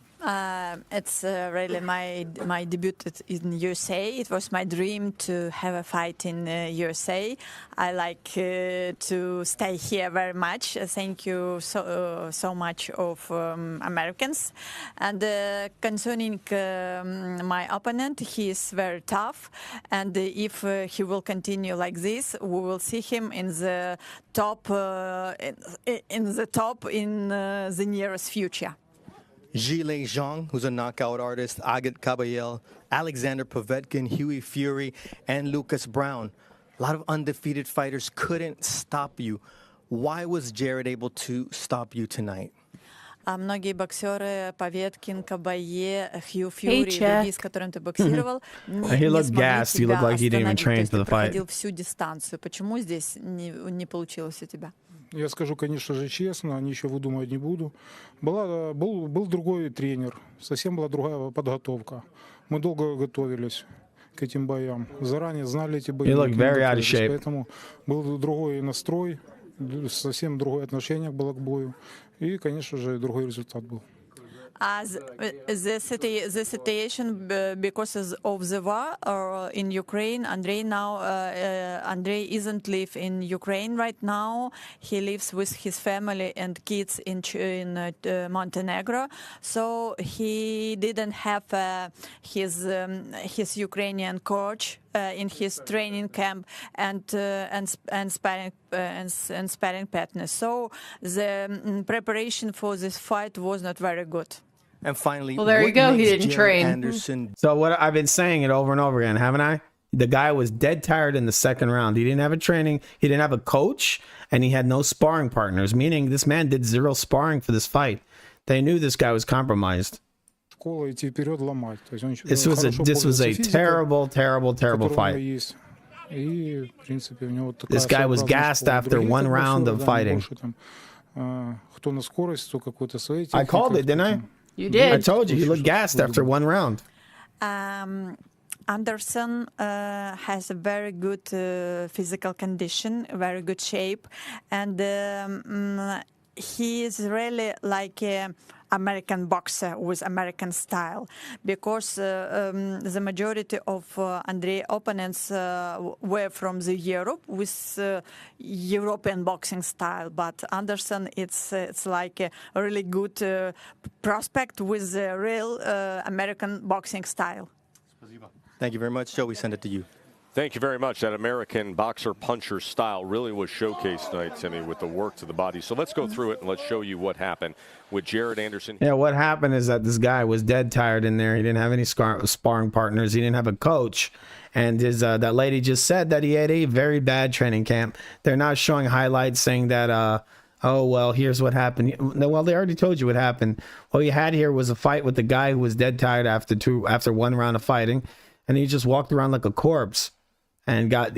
It's really my debut in USA. It was my dream to have a fight in USA. I like to stay here very much. Thank you so much of Americans. And concerning my opponent, he is very tough. And if he will continue like this, we will see him in the top in the nearest future.
Zhilei Zhang, who's a knockout artist, Agat Kabayel, Alexander Povetkin, Huey Fury, and Lucas Brown. A lot of undefeated fighters couldn't stop you. Why was Jared able to stop you tonight?
Многие боксеры, Поветкин, Кабае, Хью Фьюри, другие, с которыми ты боксировал,
He looked gassed. He looked like he didn't even train for the fight.
проходил всю дистанцию. Почему здесь не получилось у тебя?
Я скажу, конечно же, честно, ничего выдумывать не буду. Был другой тренер, совсем была другая подготовка. Мы долго готовились к этим боям. Заранее знали эти бои.
You look very out of shape.
Поэтому был другой настрой, совсем другое отношение было к бою. И, конечно же, другой результат был.
The situation because of the war in Ukraine, Andrei isn't live in Ukraine right now. He lives with his family and kids in Montenegro. So he didn't have his Ukrainian coach in his training camp and sparring partners. So the preparation for this fight was not very good.
And finally,
well, there you go. He didn't train.
Anderson...
So what I've been saying it over and over again, haven't I? The guy was dead tired in the second round. He didn't have a training. He didn't have a coach, and he had no sparring partners. Meaning, this man did zero sparring for this fight. They knew this guy was compromised. This was a terrible fight. This guy was gassed after one round of fighting. I called it, didn't I?
You did.
I told you, he looked gassed after one round.
Anderson has a very good physical condition, very good shape, and he is really like an American boxer with American style, because the majority of Andrei opponents were from the Europe with European boxing style, but Anderson it's like a really good prospect with a real American boxing style.
Thank you very much, Joe. We send it to you.
Thank you very much. That American boxer puncher style really was showcased tonight, Timmy, with the work to the body. So let's go through it and let's show you what happened with Jared Anderson.
Yeah, what happened is that this guy was dead tired in there. He didn't have any sparring partners. He didn't have a coach. And his that lady just said that he had a very bad training camp. They're not showing highlights saying that, oh, well, here's what happened. Well, they already told you what happened. What you had here was a fight with the guy who was dead tired after one round of fighting. And he just walked around like a corpse and got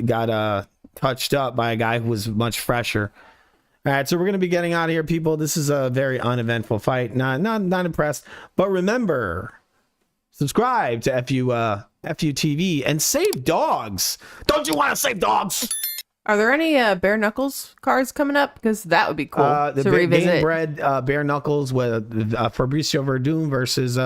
touched up by a guy who was much fresher. All right, so we're going to be getting out of here, people. This is a very uneventful fight. Not impressed. But remember, subscribe to FU TV and save dogs. Don't you want to save dogs?
Are there any bare knuckles cards coming up? Because that would be cool
the
to revisit.
Game Bred bare knuckles with Fabricio Verdun versus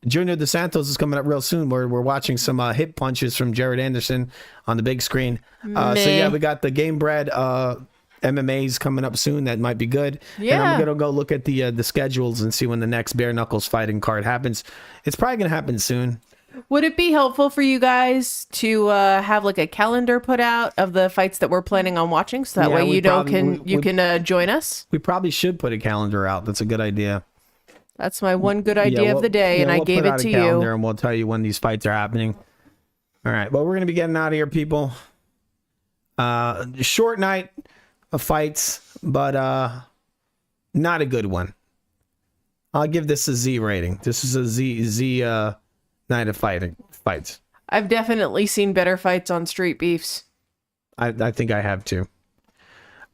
Junior Dos Santos is coming up real soon. We're watching some hip punches from Jared Anderson on the big screen. So yeah, we got the Game Bred MMAs coming up soon. That might be good.
Yeah.
And I'm gonna go look at the schedules and see when the next bare knuckles fighting card happens. It's probably gonna happen soon.
Would it be helpful for you guys to have like a calendar put out of the fights that we're planning on watching, so that way you can join us?
We probably should put a calendar out. That's a good idea.
That's my one good idea of the day, and I gave it to you.
And we'll tell you when these fights are happening. All right, well, we're going to be getting out of here, people. Short night of fights, but not a good one. I'll give this a Z rating. This is a Z night of fights.
I've definitely seen better fights on Street Beefs.
I think I have too.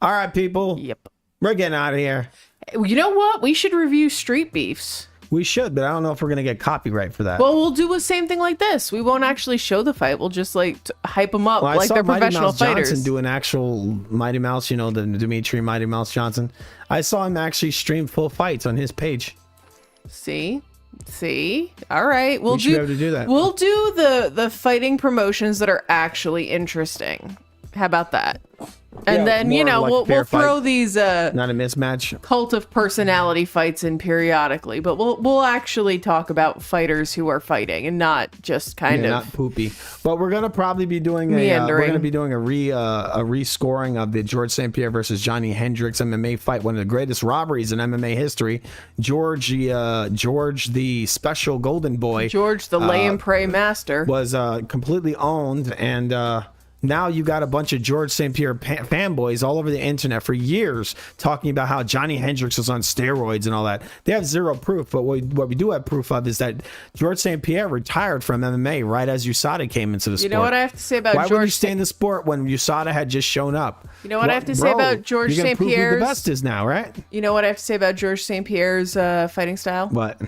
All right, people.
Yep.
We're getting out of here.
You know what? We should review Street Beefs.
We should, but I don't know if we're going to get copyright for that.
Well, we'll do the same thing like this. We won't actually show the fight. We'll just like hype them up like they're professional fighters.
Mighty Mouse Johnson do an actual Mighty Mouse, the Dimitri Mighty Mouse Johnson. I saw him actually stream full fights on his page.
See? All right.
We should be able to do that.
We'll do the fighting promotions that are actually interesting. How about that? And then, we'll throw these
not a mismatch
cult of personality fights in periodically, but we'll actually talk about fighters who are fighting and not just kind of
not poopy. But we're gonna probably be doing a rescoring of the George St. Pierre versus Johnny Hendricks MMA fight, one of the greatest robberies in MMA history. George the special golden boy,
George the lay and pray master,
was completely owned and Now you got a bunch of George St. Pierre fanboys all over the internet for years talking about how Johnny Hendricks was on steroids and all that. They have zero proof, but what we do have proof of is that George St. Pierre retired from MMA right as USADA came into the sport.
You know what I have to say about
Why
George?
Why would you stay in the sport when USADA had just shown up?
You know what I have to say about George St. Pierre's?
Who the best is now, right?
You know what I have to say about George St. Pierre's fighting style?
What?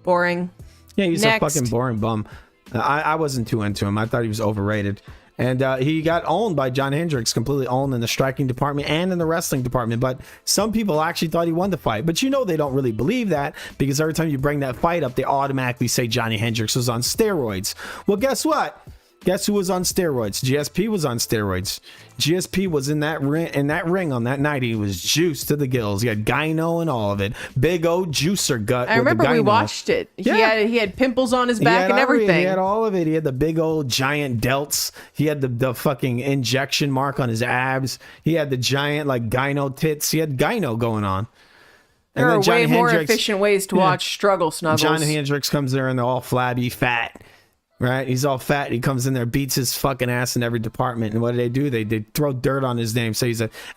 Boring.
Yeah, he's
Next.
a fucking boring bum. I wasn't too into him. I thought he was overrated. And he got owned by John Hendricks, completely owned in the striking department and in the wrestling department. But some people actually thought he won the fight. But you know they don't really believe that, because every time you bring that fight up, they automatically say Johnny Hendricks was on steroids. Well, guess what? Guess who was on steroids? GSP was on steroids. GSP was in that ring on that night. He was juiced to the gills. He had gyno and all of it. Big old juicer gut.
I remember we watched it. Yeah. He had pimples on his back and everything.
He had all of it. He had the big old giant delts. He had the fucking injection mark on his abs. He had the giant like gyno tits. He had gyno going on.
There are way more efficient ways to watch struggle snuggles.
John Hendricks comes there and they're all flabby, fat. Right, he's all fat. He comes in there, beats his fucking ass in every department. And what do? They throw dirt on his name. So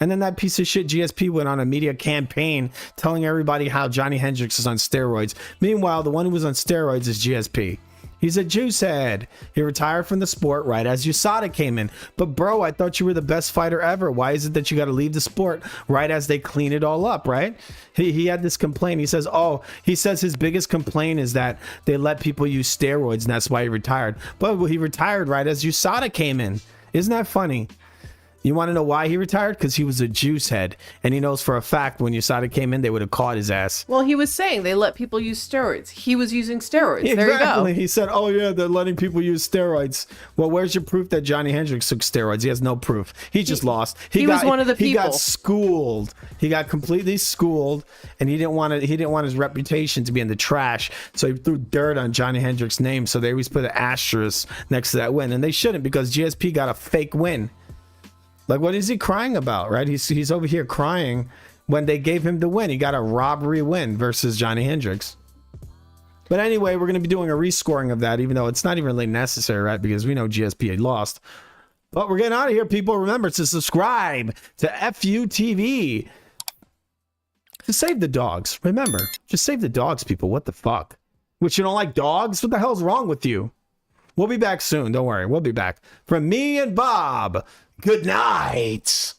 and then that piece of shit GSP went on a media campaign telling everybody how Johnny Hendricks is on steroids. Meanwhile, the one who was on steroids is GSP. He's a juice head. He retired from the sport right as USADA came in. But bro, I thought you were the best fighter ever. Why is it that you got to leave the sport right as they clean it all up, right? He had this complaint. He says his biggest complaint is that they let people use steroids and that's why he retired. But he retired right as USADA came in. Isn't that funny? You want to know why he retired? Because he was a juice head. And he knows for a fact when USADA came in, they would have caught his ass.
Well, he was saying they let people use steroids. He was using steroids.
Exactly.
There you go.
He said, oh yeah, they're letting people use steroids. Well, where's your proof that Johnny Hendricks took steroids? He has no proof. He just lost.
He was one of the people.
He got schooled. He got completely schooled, and he didn't want his reputation to be in the trash. So he threw dirt on Johnny Hendricks' name. So they always put an asterisk next to that win. And they shouldn't, because GSP got a fake win. Like, what is he crying about, right? He's over here crying when they gave him the win. He got a robbery win versus Johnny Hendricks. But anyway, we're going to be doing a rescoring of that, even though it's not even really necessary, right? Because we know GSP had lost. But we're getting out of here, people. Remember to subscribe to FUTV. To save the dogs. Remember, just save the dogs, people. What the fuck? Which, you don't like dogs? What the hell's wrong with you? We'll be back soon. Don't worry. We'll be back. From me and Bob. Good night.